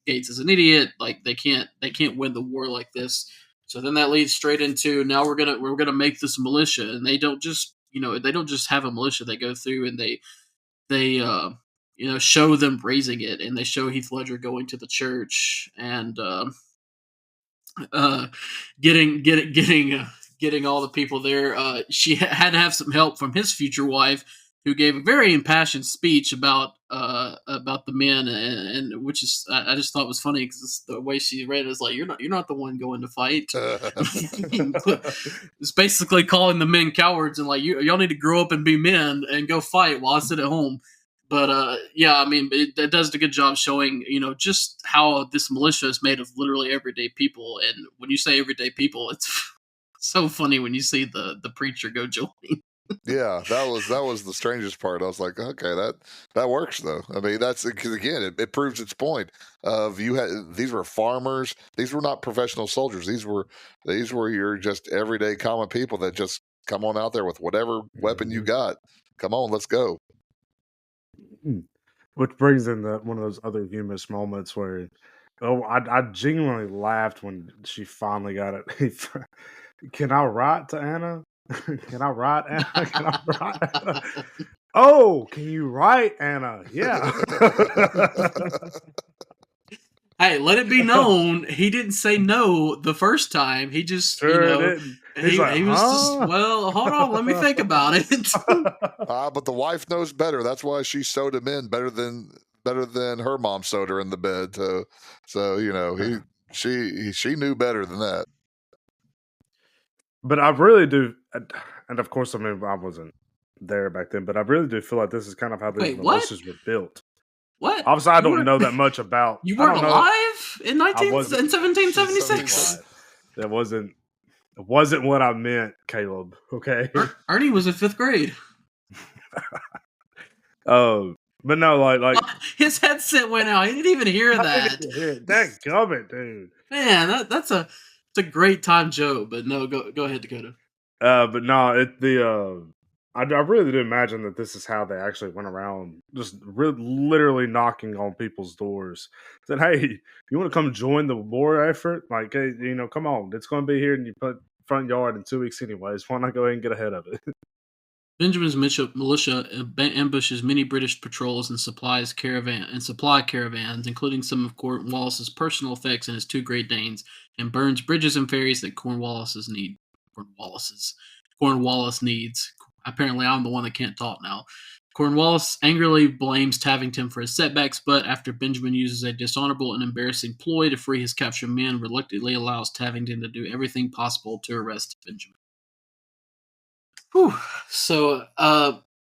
Gates is an idiot. Like they can't win the war like this. So then that leads straight into now we're gonna make this militia, and they don't just have a militia. They go through and they show them raising it, and they show Heath Ledger going to the church and uh, getting all the people there. She had to have some help from his future wife, who gave a very impassioned speech about the men, and which is I just thought was funny because the way she read it is like you're not the one going to fight. It's basically calling the men cowards and like y'all need to grow up and be men and go fight while I sit at home. But yeah, I mean, it does a good job showing, just how this militia is made of literally everyday people. And when you say everyday people, it's so funny when you see the preacher go join. Yeah, that was the strangest part. I was like, okay, that works though. I mean, that's because again, it proves its point of these were farmers. These were not professional soldiers. These were your just everyday common people that just come on out there with whatever weapon you got. Come on, let's go. Which brings in one of those other humorous moments where, I genuinely laughed when she finally got it. Can I write to Anna? Can I write Anna? Can I write Anna? Oh, can you write Anna? Yeah. Hey, let it be known he didn't say no the first time. He just, Sure didn't. He's like, he was just, huh? well, hold on, let me think about it. But the wife knows better. That's why she sewed him in better than her mom sewed her in the bed. So she knew better than that. But I really do, and of course, I mean, I wasn't there back then, but I really do feel like this is kind of how these Wait, what? militias were built. What? Obviously, I don't know that much about. You I weren't don't know. alive in I wasn't. 1776? That wasn't what I meant, Caleb. Okay. Ernie was in 5th grade. But no, like his headset went out. He didn't even hear that. That gummit, dude. Man, that's a great time joke. But no, go ahead, Dakota. But no, I really do imagine that this is how they actually went around, just literally knocking on people's doors. Said, "Hey, you want to come join the war effort? Like, hey, come on, it's going to be here in your front yard in 2 weeks, anyways. Why not go ahead and get ahead of it?" Benjamin's militia ambushes many British patrols and supply caravans, including some of Cornwallis's personal effects and his 2 Great Danes, and burns bridges and ferries that Cornwallis needs. Apparently, I'm the one that can't talk now. Cornwallis angrily blames Tavington for his setbacks, but after Benjamin uses a dishonorable and embarrassing ploy to free his captured men, reluctantly allows Tavington to do everything possible to arrest Benjamin. Whew. So,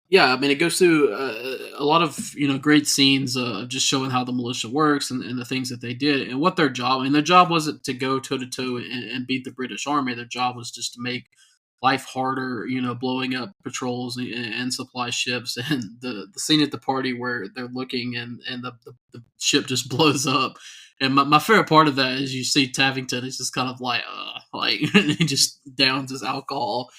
yeah, I mean, it goes through a lot of great scenes just showing how the militia works and the things that they did and what their job. And their job wasn't to go toe to toe and beat the British Army. Their job was just to make life harder. Blowing up patrols and supply ships. And the scene at the party where they're looking and the ship just blows up. And my favorite part of that is you see Tavington is just kind of like he just downs his alcohol.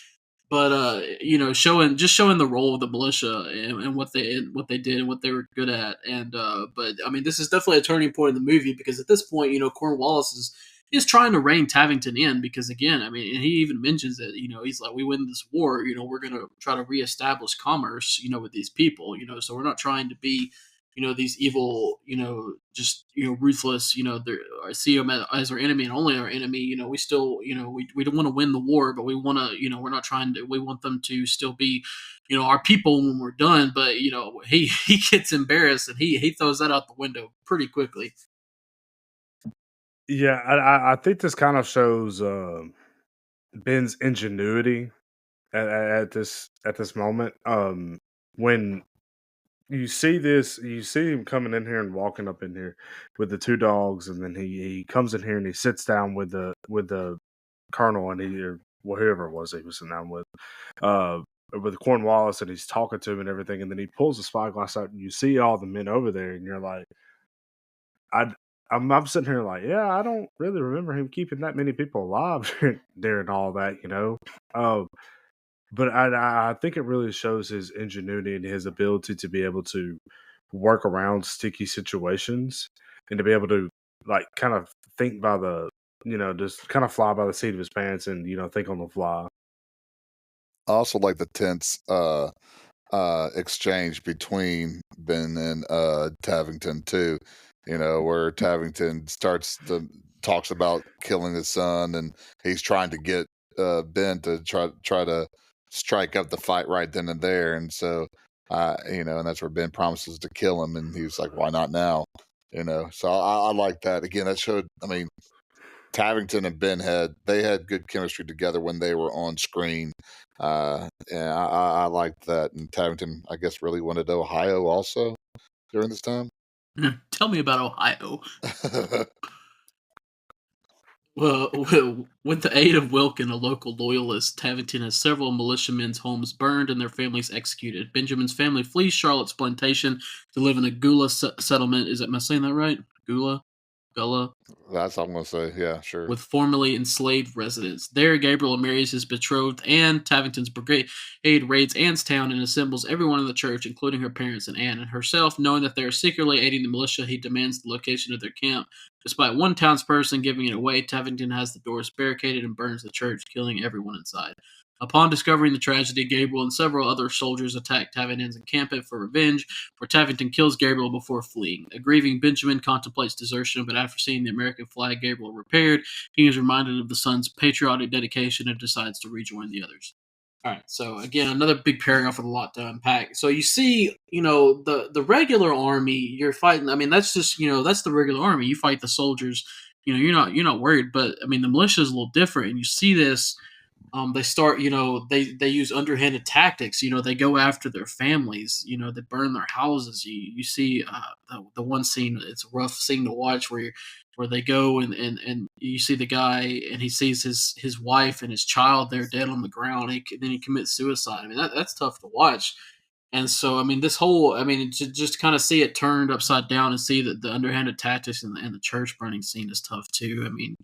But showing the role of the militia and what they did and what they were good at, and but I mean, this is definitely a turning point in the movie because at this point, Cornwallis is trying to rein Tavington in because again, I mean, and he even mentions that he's like, we win this war, we're gonna try to reestablish commerce, with these people, so we're not trying to be these evil, just ruthless, I see them as our enemy and only our enemy. We still, we don't want to win the war, but we want to, we're not trying to. We want them to still be, our people when we're done. But he gets embarrassed and he throws that out the window pretty quickly. Yeah, I think this kind of shows Ben's ingenuity at this moment. When you see this, you see him coming in here and walking up in here with the two dogs, and then he comes in here and he sits down with the colonel and he or whoever it was he was sitting down with Cornwallis, and he's talking to him and everything, and then he pulls the spyglass out and you see all the men over there, and you're like, I. I'm sitting here like, yeah, I don't really remember him keeping that many people alive during all that, you know. Um, but I think it really shows his ingenuity and his ability to be able to work around sticky situations and to be able to like kind of think by the just kind of fly by the seat of his pants and think on the fly. I also like the tense exchange between Ben and Tavington too. Where Tavington talks about killing his son, and he's trying to get Ben to try to strike up the fight right then and there, and so and that's where Ben promises to kill him, and he's like, "Why not now?" So I like that. Again, that showed. I mean, Tavington and Ben had good chemistry together when they were on screen. And I liked that. And Tavington, I guess, really wanted Ohio also during this time. Tell me about Ohio. Well, with the aid of Wilkin, a local loyalist, Tavington has several militiamen's homes burned and their families executed. Benjamin's family flees Charlotte's plantation to live in a Gula settlement. Am I saying that right? Gula? That's all I'm going to say. Yeah, sure. With formerly enslaved residents. There, Gabriel marries his betrothed, and Tavington's brigade raids Anne's town and assembles everyone in the church, including her parents and Anne and herself. Knowing that they are secretly aiding the militia, he demands the location of their camp. Despite one townsperson giving it away, Tavington has the doors barricaded and burns the church, killing everyone inside. Upon discovering the tragedy, Gabriel and several other soldiers attack Tavington's encampment for revenge, where Tavington kills Gabriel before fleeing. A grieving Benjamin contemplates desertion, but after seeing the American flag Gabriel repaired, he is reminded of the son's patriotic dedication and decides to rejoin the others. All right, so again, another big paragraph with a lot to unpack. So you see, the regular army you're fighting. I mean, that's just that's the regular army. You fight the soldiers. You're not worried. But I mean, the militia is a little different, and you see this. They start, they use underhanded tactics. They go after their families. They burn their houses. You see the one scene. It's a rough scene to watch where they go and you see the guy and he sees his wife and his child there dead on the ground. Then he commits suicide. I mean that's tough to watch. And so I mean to just kind of see it turned upside down and see that the underhanded tactics and the church burning scene is tough too. I mean.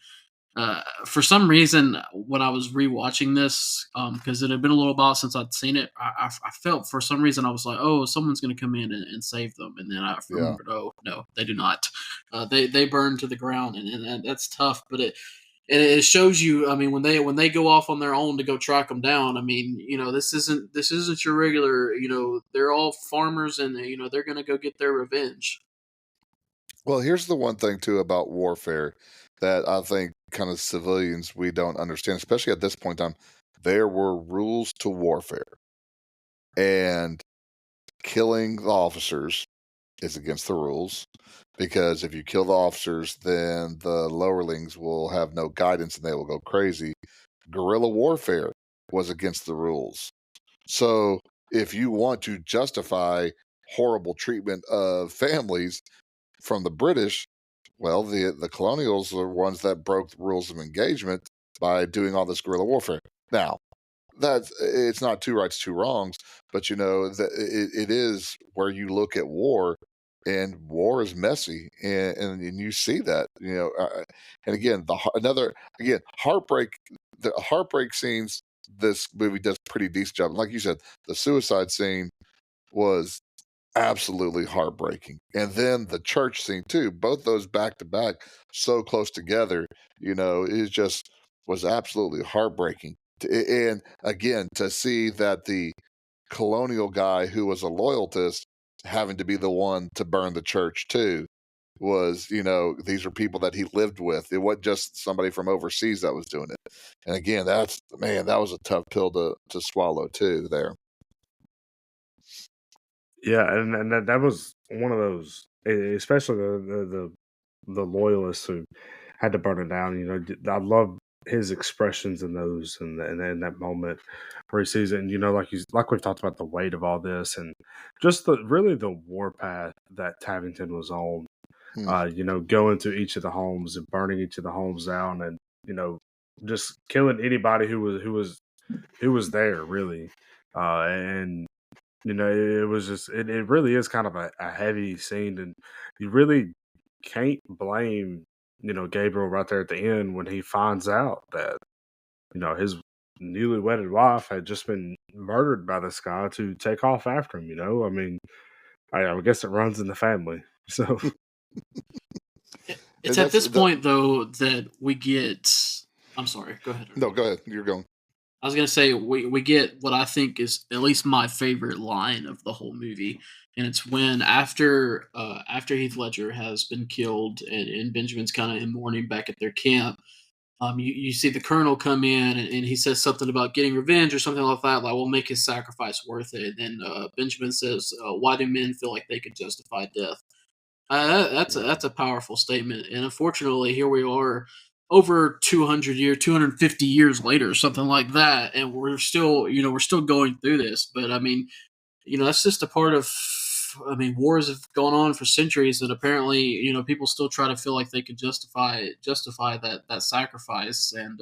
For some reason, when I was rewatching this, because it had been a little while since I'd seen it, I felt for some reason I was like, "Oh, someone's going to come in and save them," and then I remembered, "Oh no, they do not. They burn to the ground, and that's tough." But it shows you. I mean, when they go off on their own to go track them down, I mean, this isn't your regular. They're all farmers, and they're going to go get their revenge. Well, here's the one thing too about warfare that I think kind of civilians we don't understand, especially at this point in time. There were rules to warfare, and killing the officers is against the rules because if you kill the officers, then the lowerlings will have no guidance and they will go crazy. Guerrilla warfare was against the rules. So if you want to justify horrible treatment of families from the British, well, the colonials are ones that broke the rules of engagement by doing all this guerrilla warfare. Now, it's not two rights, two wrongs, but that it is where you look at war, and war is messy, and you see that, and again, heartbreak, the heartbreak scenes. This movie does a pretty decent job. Like you said, the suicide scene was absolutely heartbreaking. And then the church scene too, both those back to back, so close together, it just was absolutely heartbreaking. And again, to see that the colonial guy who was a loyalist having to be the one to burn the church too was, these are people that he lived with. It wasn't just somebody from overseas that was doing it. And again, that was a tough pill to swallow too there. Yeah, and that was one of those, especially the loyalists who had to burn it down. I love his expressions in those and in that moment where he sees it, and like we've talked about the weight of all this, and just the war path that Tavington was on. Hmm. Going to each of the homes and burning each of the homes down, and just killing anybody who was there, really. And it was just it really is kind of a heavy scene, and you really can't blame Gabriel right there at the end when he finds out that his newly wedded wife had just been murdered by this guy to take off after him. I mean, I guess it runs in the family. So It's at this point though that we get. I'm sorry. Go ahead. No, go ahead. You're going. I was gonna say we get what I think is at least my favorite line of the whole movie, and it's when after Heath Ledger has been killed and Benjamin's kind of in mourning back at their camp. You see the colonel come in and he says something about getting revenge or something like that. Like, we'll make his sacrifice worth it. And then Benjamin says, "Why do men feel like they could justify death?" That's a powerful statement. And unfortunately, here we are, over 250 years later, something like that, and we're still going through this. But I mean, that's just a part of. I mean, wars have gone on for centuries, and apparently, people still try to feel like they could justify that sacrifice. And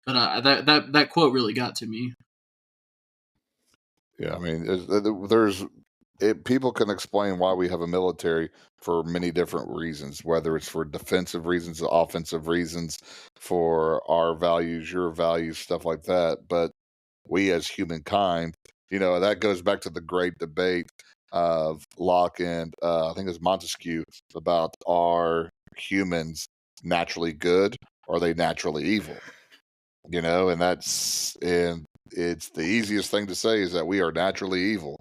but that quote really got to me. Yeah, I mean, people can explain why we have a military for many different reasons, whether it's for defensive reasons, offensive reasons, for our values, your values, stuff like that. But we as humankind, that goes back to the great debate of Locke and I think it's Montesquieu about, are humans naturally good or are they naturally evil? And it's the easiest thing to say is that we are naturally evil.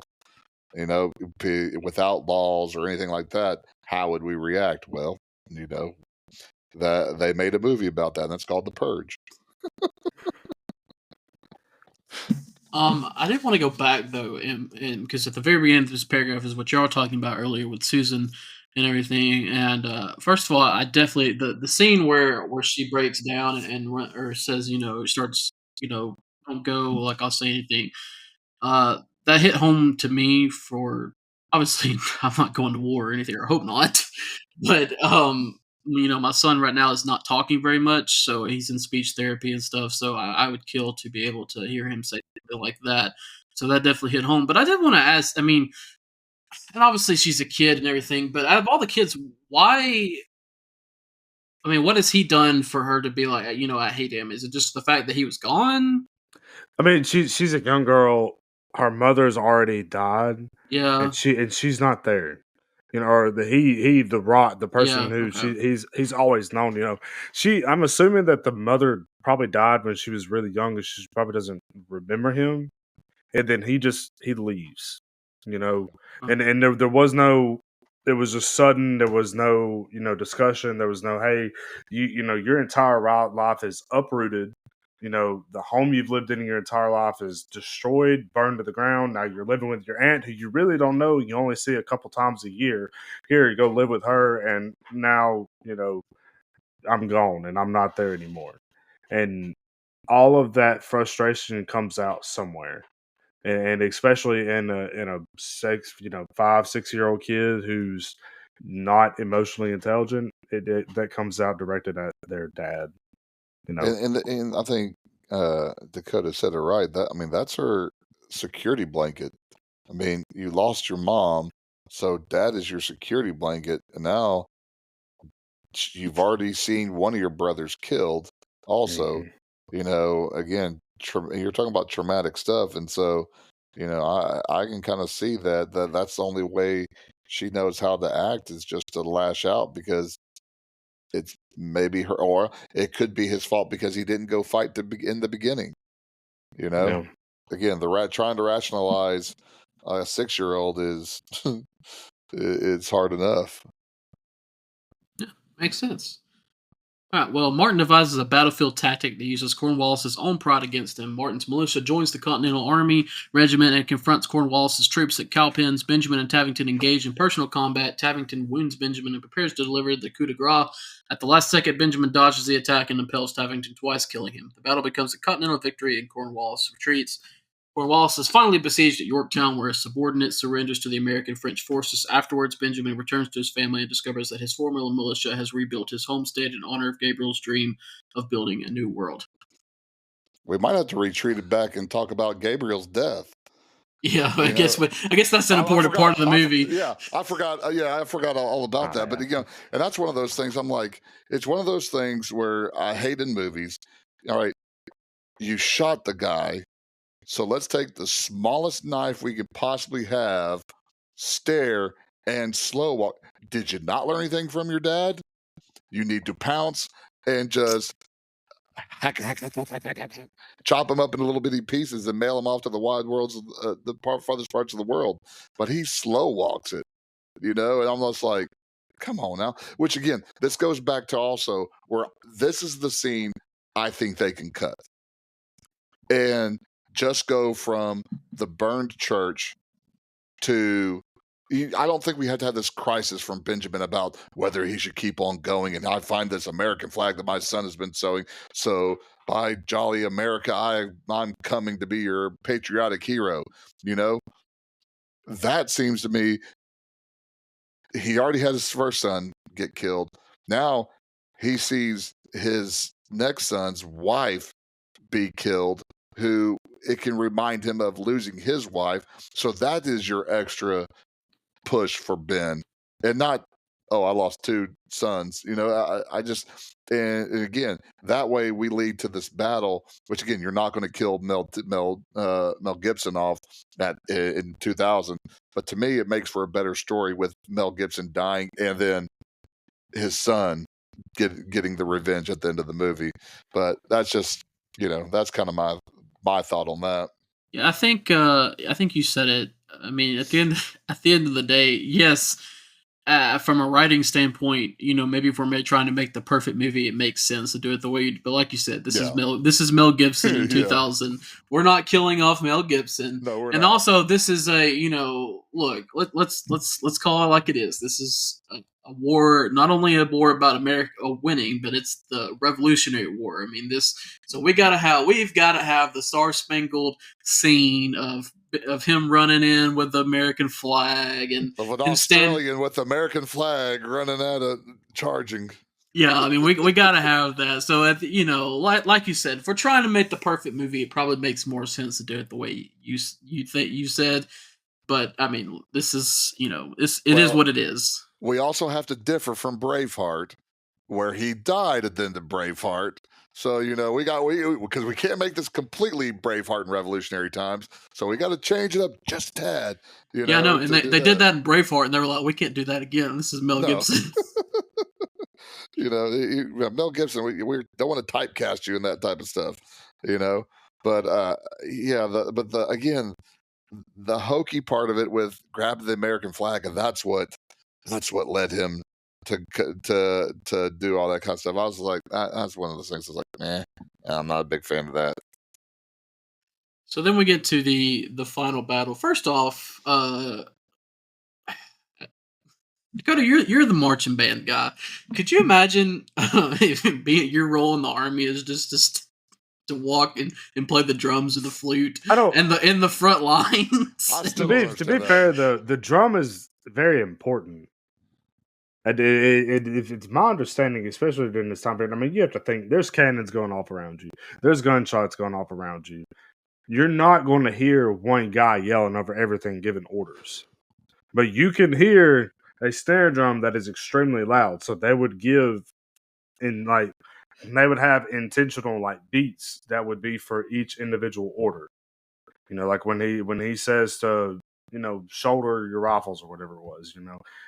Without laws or anything like that, how would we react? Well, that they made a movie about that, and it's called The Purge. I did want to go back though, and because at the very beginning of this paragraph is what y'all were talking about earlier with Susan and everything. And first of all, I definitely the scene where she breaks down or says, starts, don't go, like, I'll say anything. That hit home to me for, obviously I'm not going to war or anything, or hope not, but my son right now is not talking very much, so he's in speech therapy and stuff. So I would kill to be able to hear him say something like that. So that definitely hit home. But I did want to ask. I mean, and obviously she's a kid and everything, but out of all the kids, why? I mean, what has he done for her to be like, I hate him? Is it just the fact that he was gone? I mean, she's a young girl. Her mother's already died, Yeah. and she's not there. Or the person Yeah. who Okay. he's always known. I'm assuming that the mother probably died when she was really young, and she probably doesn't remember him. And then he leaves. And there was no. It was just sudden. There was no discussion. There was no, hey, your entire life is uprooted. The home you've lived in your entire life is destroyed, burned to the ground. Now you're living with your aunt who you really don't know. You only see a couple times a year. Here, you go live with her. And now, I'm gone and I'm not there anymore. And all of that frustration comes out somewhere. And especially in a 5-6 year old kid who's not emotionally intelligent, that comes out directed at their dad. And I think Dakota said it right. That's her security blanket. I mean, you lost your mom, so dad is your security blanket, and now you've already seen one of your brothers killed. Also, again, you're talking about traumatic stuff, and so I can kind of see that's the only way she knows how to act is just to lash out, because it's maybe her, or it could be his fault because he didn't go fight in the beginning. Yeah. Again, trying to rationalize a 6-year-old is it's hard enough. Yeah, makes sense. All right, well, Martin devises a battlefield tactic that uses Cornwallis' own pride against him. Martin's militia joins the Continental Army regiment and confronts Cornwallis' troops at Cowpens. Benjamin and Tavington engage in personal combat. Tavington wounds Benjamin and prepares to deliver the coup de grace. At the last second, Benjamin dodges the attack and impales Tavington twice, killing him. The battle becomes a Continental victory, and Cornwallis retreats. Cornwallis is finally besieged at Yorktown, where a subordinate surrenders to the American French forces. Afterwards, Benjamin returns to his family and discovers that his former militia has rebuilt his homestead in honor of Gabriel's dream of building a new world. We might have to retreat it back and talk about Gabriel's death. Yeah, I guess that's an important part of the movie. I forgot all about that. But and that's one of those things. I'm like, it's one of those things where I hate in movies. All right, you shot the guy. So let's take the smallest knife we could possibly have, stare, and slow walk. Did you not learn anything from your dad? You need to pounce and just chop him up into little bitty pieces and mail him off to the wide worlds of the farthest parts of the world. But he slow walks it, and I'm just like, come on now. Which again, this goes back to also where this is the scene I think they can cut. And just go from the burned church to, I don't think we had to have this crisis from Benjamin about whether he should keep on going. And I find this American flag that my son has been sewing. So by jolly America, I'm coming to be your patriotic hero. That seems to me, he already had his first son get killed. Now he sees his next son's wife be killed, who it can remind him of losing his wife. So that is your extra push for Ben, and not, I lost two sons. I just, and again, that way we lead to this battle, which again, you're not going to kill Mel Gibson off in 2000. But to me, it makes for a better story with Mel Gibson dying and then his son getting the revenge at the end of the movie. But that's just, that's kind of my thought on that. Yeah, I think you said it. I mean, at the end of the day, yes. From a writing standpoint, maybe if we're trying to make the perfect movie, it makes sense to do it the way you. But like you said, this is Mel Gibson in 2000. Yeah. We're not killing off Mel Gibson. No, we're not. And also, this is a look. Let's call it like it is. This is a war, not only a war about America winning, but it's the Revolutionary War. I mean, so we've got to have the Star-Spangled scene of him running in with the American flag and of an Australian with the American flag running out of charging. Yeah, I mean, we got to have that. So, like you said, if we're trying to make the perfect movie, it probably makes more sense to do it the way you said. But I mean, this is it is what it is. We also have to differ from Braveheart, where he died at the end of Braveheart. So, because we can't make this completely Braveheart and Revolutionary Times. So we got to change it up just a tad. And they did that in Braveheart, and they were like, we can't do that again. This is Mel Gibson. Mel Gibson, we don't want to typecast you in that type of stuff, But, again, the hokey part of it with grabbing the American flag, and that's what led him to do all that kind of stuff. I was like, that's one of those things. I was like, I'm not a big fan of that. So then we get to the final battle. First off, Dakota, you're the marching band guy. Could you imagine being your role in the army is just to walk and play the drums and the flute in the front lines? To be fair, the drum is very important. It's my understanding, especially during this time period. I mean, you have to think there's cannons going off around you, there's gunshots going off around you. You're not going to hear one guy yelling over everything, giving orders, but you can hear a snare drum that is extremely loud. So they would they would have intentional beats that would be for each individual order. Like when he says to shoulder your rifles or whatever it was,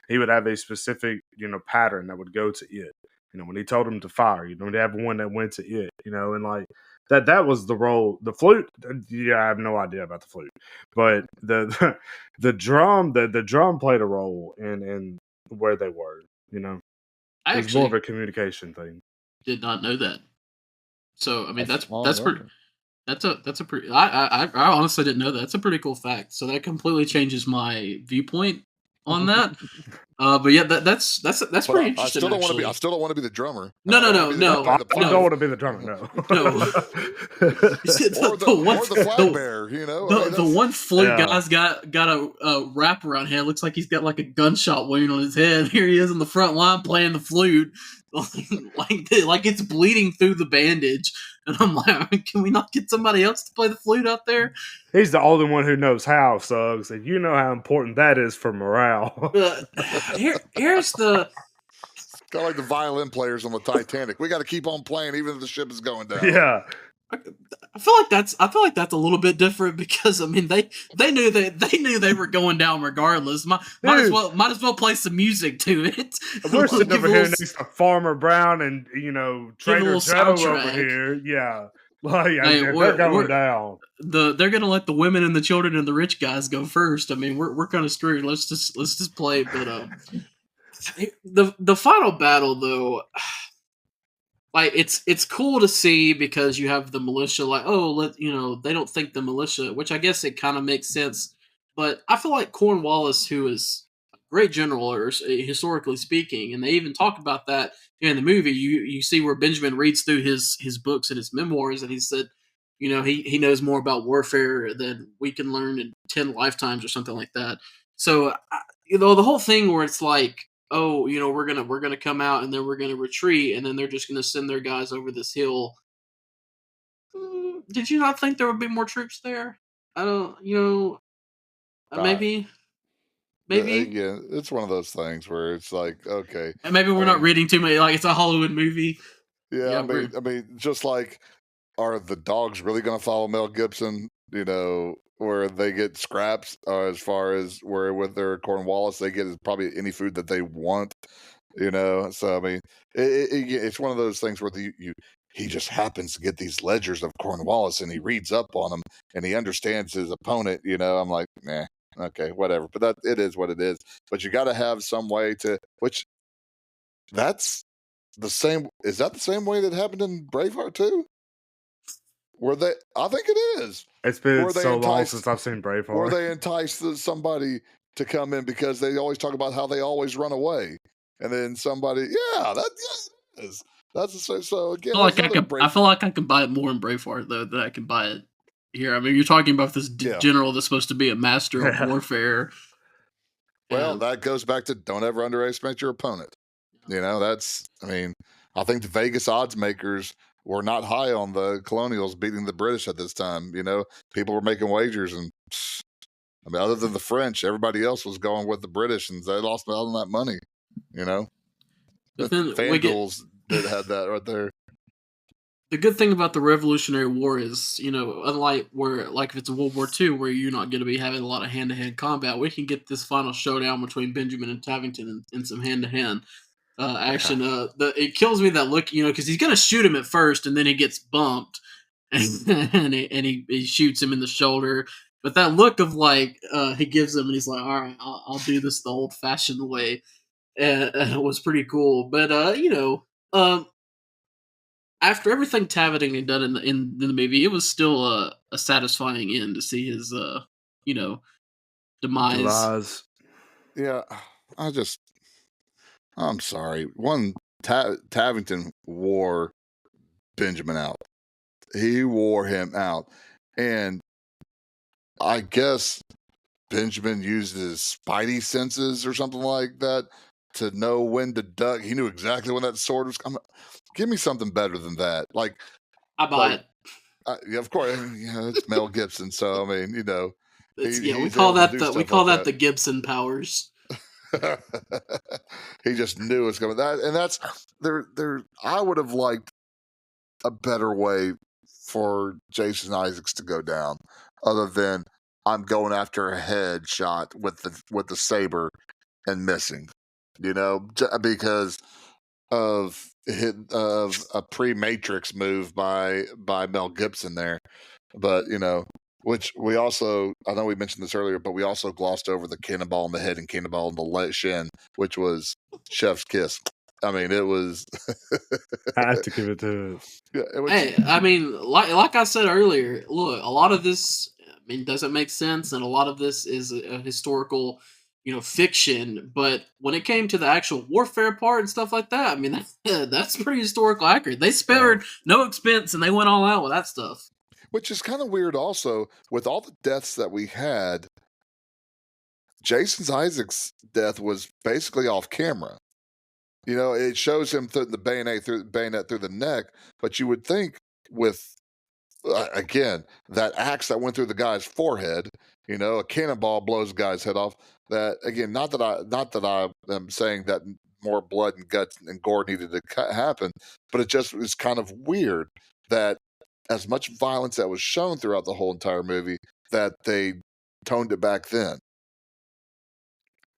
he would have a specific, pattern that would go to it. When he told him to fire, he'd have one that went to it, and that was the role. The flute, I have no idea about the flute, but the drum played a role in where they were, it was more of a communication thing. did not know that. So I mean, that's okay. that's a pretty. I honestly didn't know that. That's a pretty cool fact. So that completely changes my viewpoint on that. But yeah, that's But pretty I interesting. still don't want to be. I Actually, still don't want to be the drummer. no, I no, don't want no, to be the guy no, playing the I don't flute, want to be the drummer. No. no. You see, or the flag bearer. You know, I mean, the one flute Yeah. guy's got a wrap around head. Looks like he's got like a gunshot wound on his head. Here he is in the front line playing the flute, like it's bleeding through the bandage. And I'm like, can we not get somebody else to play the flute out there? He's the only one who knows how, Suggs, and you know how important that is for morale. Here's the. kind of like the violin players on the Titanic. We got to keep on playing even if the ship is going down. Yeah. I feel like that's a little bit different because I mean they knew they were going down regardless. Might as well play some music to it. We're sitting Give over a here little- next to Farmer Brown and Trader little Joe over soundtrack. here. Yeah, like Hey, they're we're- going we're- down. they're gonna let the women and the children and the rich guys go first. I mean we're kind of screwed. Let's just play. But the final battle though. Like it's cool to see because you have the militia like they don't think the militia, which I guess it kind of makes sense, but I feel like Cornwallis, who is a great general or historically speaking, and they even talk about that in the movie. You see where Benjamin reads through his books and his memoirs, and he said, he knows more about warfare than we can learn in 10 lifetimes or something like that. So the whole thing where it's like, oh, we're gonna come out and then we're gonna retreat and then they're just gonna send their guys over this hill. Did you not think there would be more troops there? I don't, maybe, Yeah, it's one of those things where it's like, okay, and maybe we're not reading too many. Like it's a Hollywood movie. yeah. I mean, just like, are the dogs really going to follow Mel Gibson? Where they get scraps as far as where with their Cornwallis, they get probably any food that they want. So I mean, it's one of those things where he just happens to get these ledgers of Cornwallis and he reads up on them and he understands his opponent. I'm like, nah, okay, whatever. But it is what it is. But you got to have some way to that's the same. Is that the same way that happened in Braveheart too? I think it is. It's been so long since I've seen Braveheart. Where they entice somebody to come in because they always talk about how they always run away, and then somebody, is. That's the same. So again, I feel like I can buy it more in Braveheart though than I can buy it here. I mean, you're talking about this general that's supposed to be a master of warfare. Well, that goes back to don't ever underestimate your opponent. I think the Vegas odds makers were not high on the colonials beating the British at this time. People were making wagers, and other than the French, everybody else was going with the British, and they lost out on that money. But then FanDuel's had that right there. The good thing about the Revolutionary War is, unlike if it's a World War II where you're not going to be having a lot of hand-to-hand combat, we can get this final showdown between Benjamin and Tavington in some hand-to-hand action. It kills me that look, because he's going to shoot him at first and then he gets bumped and he shoots him in the shoulder. But that look of he gives him and he's like, all right, I'll do this the old-fashioned way. It was pretty cool. But, after everything Tavington had done in the movie, it was still a satisfying end to see his, demise. Yeah, I'm sorry. Tavington wore Benjamin out. He wore him out. And I guess Benjamin used his spidey senses or something like that to know when to duck. He knew exactly when that sword was coming. Give me something better than that. I buy it. Yeah, of course. It's Mel Gibson. So, we call that the Gibson powers. He just knew it was coming. That's there. I would have liked a better way for Jason Isaacs to go down, other than I'm going after a head shot with the saber and missing, because of a pre-Matrix move by Mel Gibson there, but which we also, I know we mentioned this earlier, but we also glossed over the cannonball in the head and cannonball in the shin, which was Chef's kiss. I mean, it was. I have to give it to Yeah, Hey, I mean, like I said earlier, look, a lot of this, I mean, doesn't make sense, and a lot of this is a historical, fiction. But when it came to the actual warfare part and stuff like that, I mean, that's pretty historical accurate. They spared no expense, and they went all out with that stuff. which is kind of weird. Also, with all the deaths that we had, Jason Isaacs' death was basically off camera. It shows him through the bayonet through the neck, but you would think with again that axe that went through the guy's forehead, a cannonball blows the guy's head off. That again, not that I am saying that more blood and guts and gore needed to happen, but it just was kind of weird that as much violence that was shown throughout the whole entire movie that they toned it back then.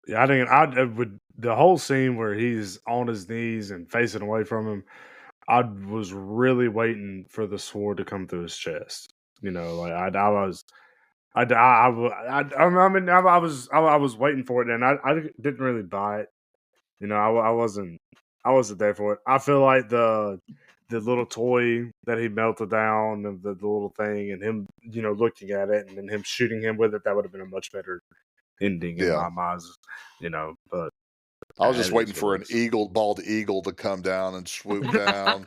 Yeah, I think I would the whole scene where he's on his knees and facing away from him. I was really waiting for the sword to come through his chest. Like I was, I was waiting for it, and I didn't really buy it. I wasn't there for it. I feel like the little toy that he melted down, the little thing, and him, looking at it, and then him shooting him with it, that would have been a much better ending in my eyes. But I was just waiting for an bald eagle to come down and swoop down.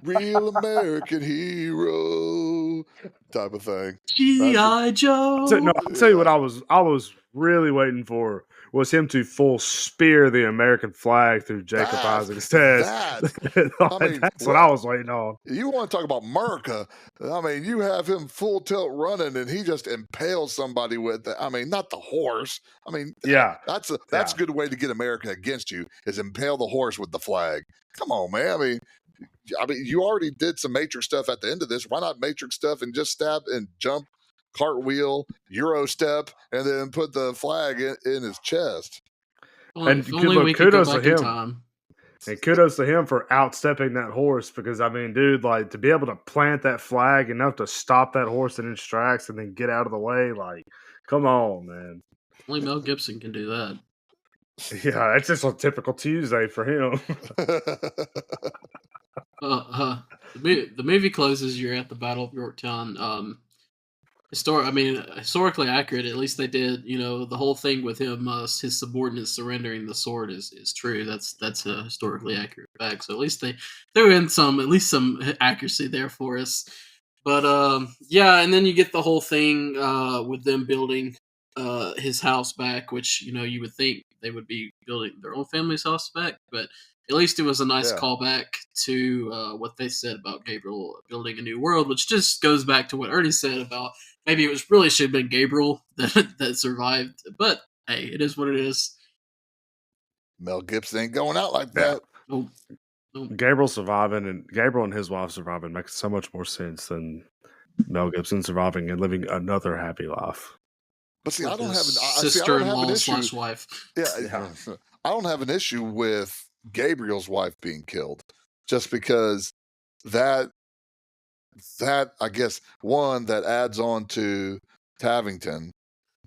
Real American hero type of thing. G.I. Joe. No, I'll tell you what I was really waiting for was him to full spear the American flag through Jacob Isaac's chest. That's what I was waiting on. You want to talk about America? I mean, you have him full tilt running, and he just impales somebody with it. I mean, not the horse. I mean, that's a good way to get America against you is impale the horse with the flag. Come on, man. I mean, you already did some Matrix stuff at the end of this. Why not Matrix stuff and just stab and jump, cartwheel, Euro step, and then put the flag in his chest? And kudos to him. And kudos to him for outstepping that horse because, I mean, dude, like, to be able to plant that flag enough to stop that horse in its tracks and then get out of the way, like, come on, man. Only Mel Gibson can do that. Yeah, it's just a typical Tuesday for him. The movie closes. You're at the Battle of Yorktown. Historically accurate. At least they did. The whole thing with him, his subordinates surrendering the sword is true. That's a historically accurate fact. So at least they threw in some accuracy there for us. But and then you get the whole thing with them building his house back, which you would think they would be building their own family's house back, but at least it was a nice callback to what they said about Gabriel building a new world, which just goes back to what Ernie said about maybe it was really should have been Gabriel that survived. But hey, it is what it is. Mel Gibson ain't going out like that. Nope. Gabriel and his wife surviving makes so much more sense than Mel Gibson surviving and living another happy life. But see, I don't have sister-in-law / wife. Yeah, I don't have an issue with Gabriel's wife being killed, just because that I guess one that adds on to Tavington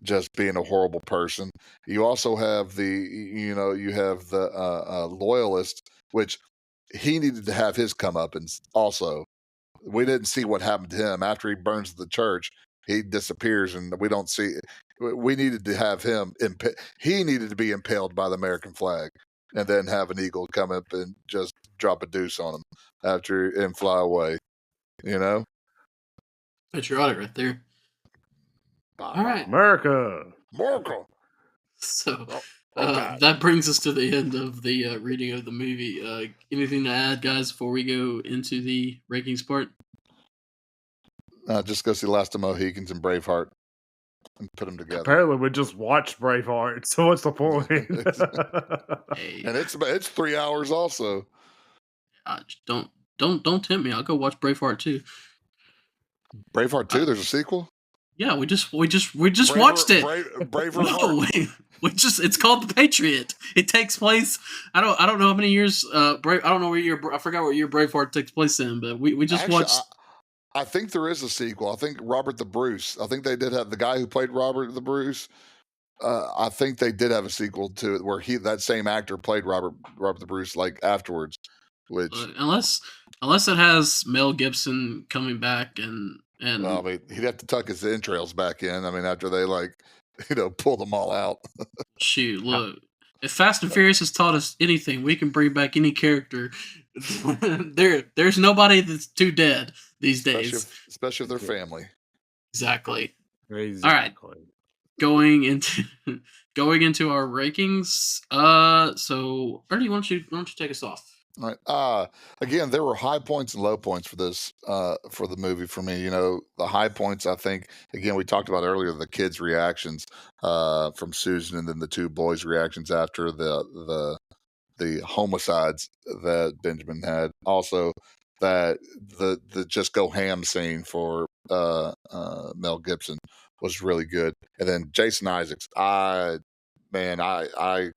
just being a horrible person. You also have the loyalist, which he needed to have his comeuppance. Also, we didn't see what happened to him after he burns the church. He disappears, and we don't see. We needed to have him. He needed to be impaled by the American flag, and then have an eagle come up and just drop a deuce on him and fly away. Patriotic right there. All right, America. So that brings us to the end of the reading of the movie. Anything to add, guys, before we go into the rankings part? Just go see Last of Mohicans and Braveheart and put them together. Apparently, we just watched Braveheart, so what's the point? Hey. And it's 3 hours also. Don't tempt me. I'll go watch Braveheart too. Braveheart 2. There's a sequel. Yeah, we just watched it. Braveheart. It's called The Patriot. It takes place. I don't know how many years. I don't know what year. I forgot what year Braveheart takes place in, but we just watched. I think there is a sequel. I think Robert the Bruce. I think they did have the guy who played Robert the Bruce. I think they did have a sequel to it where that same actor played Robert the Bruce like afterwards, which Unless it has Mel Gibson coming back and I mean he'd have to tuck his entrails back in. I mean after they pull them all out. shoot, look, if Fast and Furious has taught us anything, we can bring back any character. There's nobody that's too dead these days, especially if they're family. Exactly. Exactly. All right. Going into our rankings. So Ernie, why don't you take us off? All right. Again, there were high points and low points for this for the movie for me. The high points, I think, again, we talked about earlier the kids' reactions from Susan, and then the two boys' reactions after the homicides that Benjamin had. Also, that the just go ham scene for Mel Gibson was really good, and then Jason Isaacs. I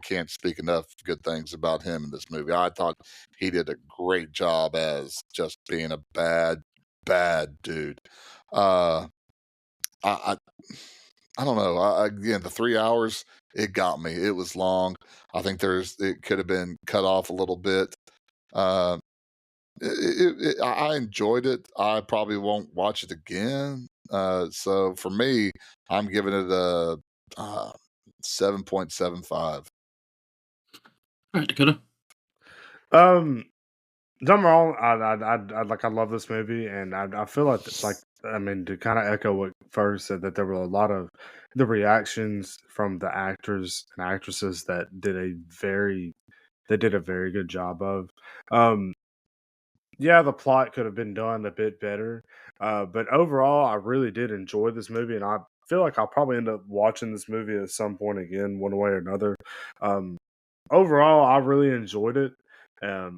can't speak enough good things about him in this movie. I thought he did a great job as just being a bad dude. I don't know. Again, the 3 hours, it got me. It was long. I think it could have been cut off a little bit. I enjoyed it. I probably won't watch it again. So for me, I'm giving it a 7.75. All right, Dakota. Don't get me wrong. I love this movie, and I feel like to kind of echo what Ferg said, that there were a lot of the reactions from the actors and actresses that did a very good job of. Yeah, the plot could have been done a bit better, but overall, I really did enjoy this movie, and I feel like I'll probably end up watching this movie at some point again, one way or another. Overall, I really enjoyed it,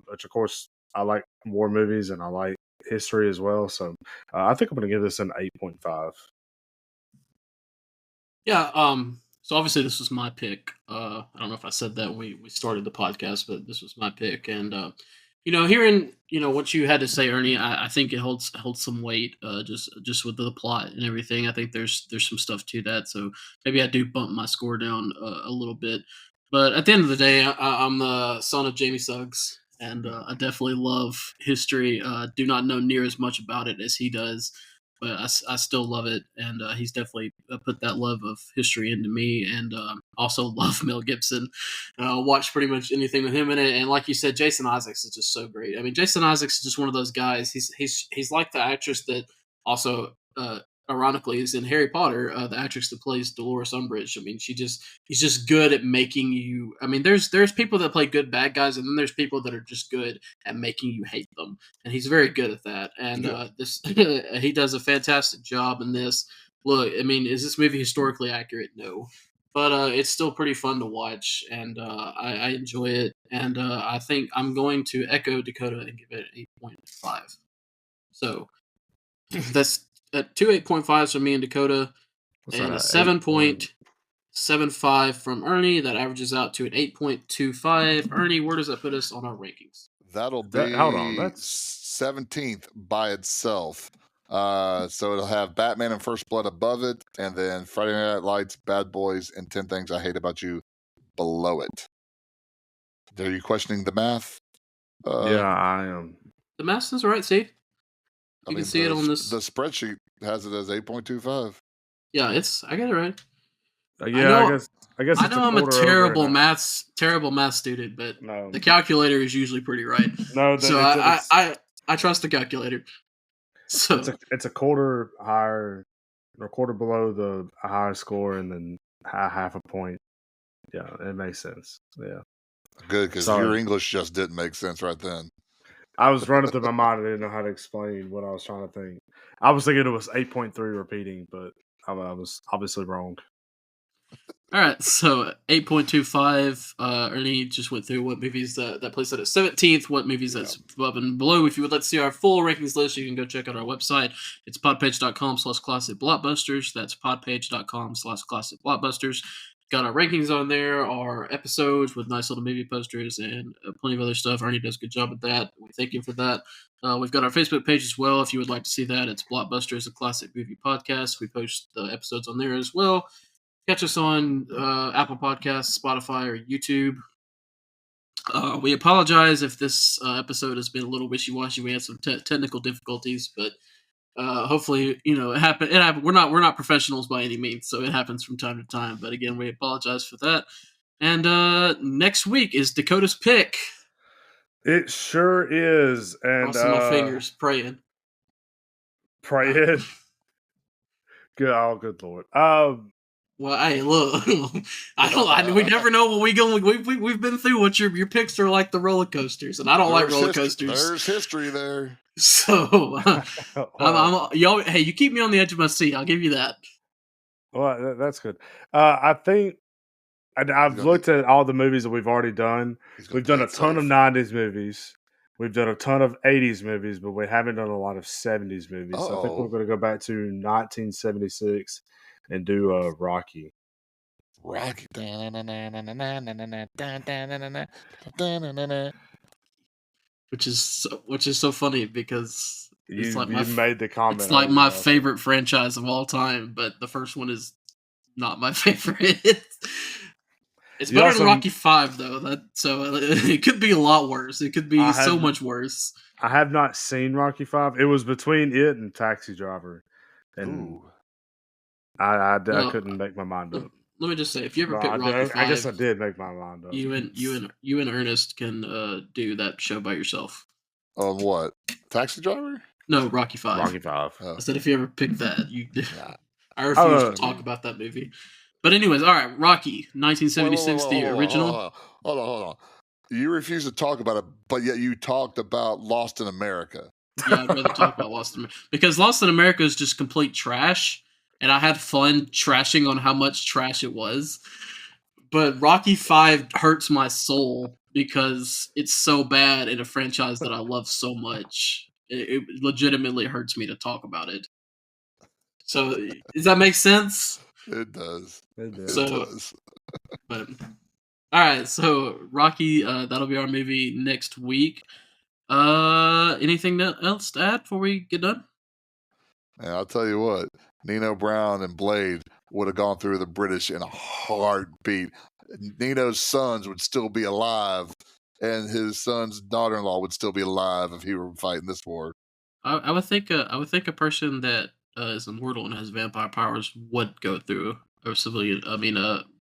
which of course I like war movies and I like history as well. So I think I'm going to give this an 8.5. Yeah. So obviously this was my pick. I don't know if I said that when we started the podcast, but this was my pick. And hearing what you had to say, Ernie, I think it holds some weight. Just with the plot and everything. I think there's some stuff to that. So maybe I do bump my score down a little bit. But at the end of the day, I'm the son of Jamie Suggs, and I definitely love history. Do not know near as much about it as he does, but I still love it, and he's definitely put that love of history into me, and also love Mel Gibson. Watch pretty much anything with him in it, and like you said, Jason Isaacs is just so great. I mean, Jason Isaacs is just one of those guys. He's like the actress that also, ironically, is in Harry Potter, the actress that plays Dolores Umbridge. I mean, he's just good at making you. I mean, there's people that play good bad guys, and then there's people that are just good at making you hate them, and he's very good at that. And this he does a fantastic job in this. Look, I mean, is this movie historically accurate? No, but it's still pretty fun to watch, and I enjoy it. And I think I'm going to echo Dakota and give it 8.5. So that's two 8.5s from me and Dakota, and a 7.75 from Ernie. That averages out to an 8.25. Ernie, where does that put us on our rankings? That'll be Hold on, that's 17th by itself. So it'll have Batman and First Blood above it, and then Friday Night Lights, Bad Boys, and 10 Things I Hate About You below it. Are you questioning the math? Yeah, I am. The math is right, see? You can see it on this. The spreadsheet has it as 8.25. Yeah, I got it right. Yeah, I guess. I know I'm a terrible math student, but the calculator is usually pretty right. No, so I trust the calculator. So it's a quarter higher, or a quarter below the higher score, and then half a point. Yeah, it makes sense. Yeah, good, because your English just didn't make sense right then. I was running through my mind. I didn't know how to explain what I was trying to think. I was thinking it was 8.3 repeating, but I was obviously wrong. All right, so 8.25. Ernie just went through what movies that place that at 17th, what movies that's above and below. If you would like to see our full rankings list, you can go check out our website. It's podpage.com/classicblockbusters. That's podpage.com/classicblockbusters. Got our rankings on there, our episodes with nice little movie posters, and plenty of other stuff. Ernie does a good job at that. We thank him for that. We've got our Facebook page as well. If you would like to see that, it's Blockbusters, a classic movie podcast. We post the episodes on there as well. Catch us on Apple Podcasts, Spotify, or YouTube. We apologize if this episode has been a little wishy-washy. We had some technical difficulties, but hopefully, it happened. We're not professionals by any means, so it happens from time to time. But again, we apologize for that. And next week is Dakota's pick. It sure is. And crossing my fingers, praying. Praying. Good Lord. Well, hey, look, we never know what we've been through. What your picks are like the roller coasters, and I don't like roller coasters. There's history there. So, y'all. Hey, you keep me on the edge of my seat. I'll give you that. Well, that's good. I think I've looked at all the movies that we've already done. We've done a ton of 90s movies. We've done a ton of 80s movies, but we haven't done a lot of 70s movies. So I think we're going to go back to 1976 and do Rocky. Rocky. Which is so funny because you made the comment. It's like my favorite franchise of all time, but the first one is not my favorite. It's better than Rocky 5, though. So it could be a lot worse. It could be so much worse. I have not seen Rocky 5. It was between it and Taxi Driver, and I couldn't make my mind up. Let me just say, if you ever pick Rocky 5, I guess I did make my mind up. You and Ernest can do that show by yourself. On what? Taxi Driver? No, Rocky 5. Rocky 5. I said if you ever pick that, I refuse to talk about that movie. But anyways, all right, Rocky, 1976, the original. Hold on. You refuse to talk about it, but yet you talked about Lost in America. Yeah, I'd rather talk about Lost in America. Because Lost in America is just complete trash, and I had fun trashing on how much trash it was. But Rocky 5 hurts my soul because it's so bad in a franchise that I love so much. It legitimately hurts me to talk about it. So, does that make sense? It does. But all right, so Rocky, that'll be our movie next week. Anything else to add before we get done? And I'll tell you what, Nino Brown and Blade would have gone through the British in a heartbeat. Nino's sons would still be alive, and his son's daughter-in-law would still be alive if he were fighting this war. I would think a person that is immortal and has vampire powers would go through a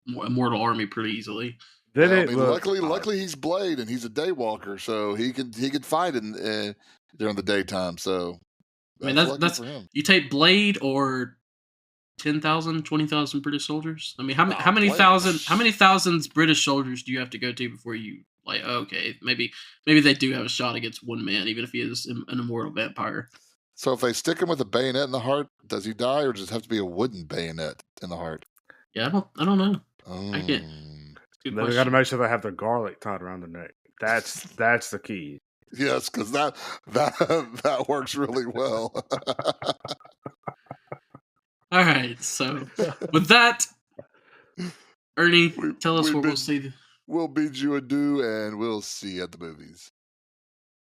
immortal army pretty easily. Luckily he's Blade and he's a daywalker, so he could fight during the daytime. So that's for him. You take Blade or 10,000, 20,000 British soldiers. I mean, how many thousands British soldiers do you have to go to before you like? Okay, maybe they do have a shot against one man, even if he is an immortal vampire. So if they stick him with a bayonet in the heart, does he die, or does it have to be a wooden bayonet in the heart? Yeah, I don't know. I can't. They got to make sure they have the garlic tied around the neck. That's the key. Yes, because that works really well. All right, so with that, Ernie, tell us where we'll see. We'll bid you adieu, and we'll see you at the movies.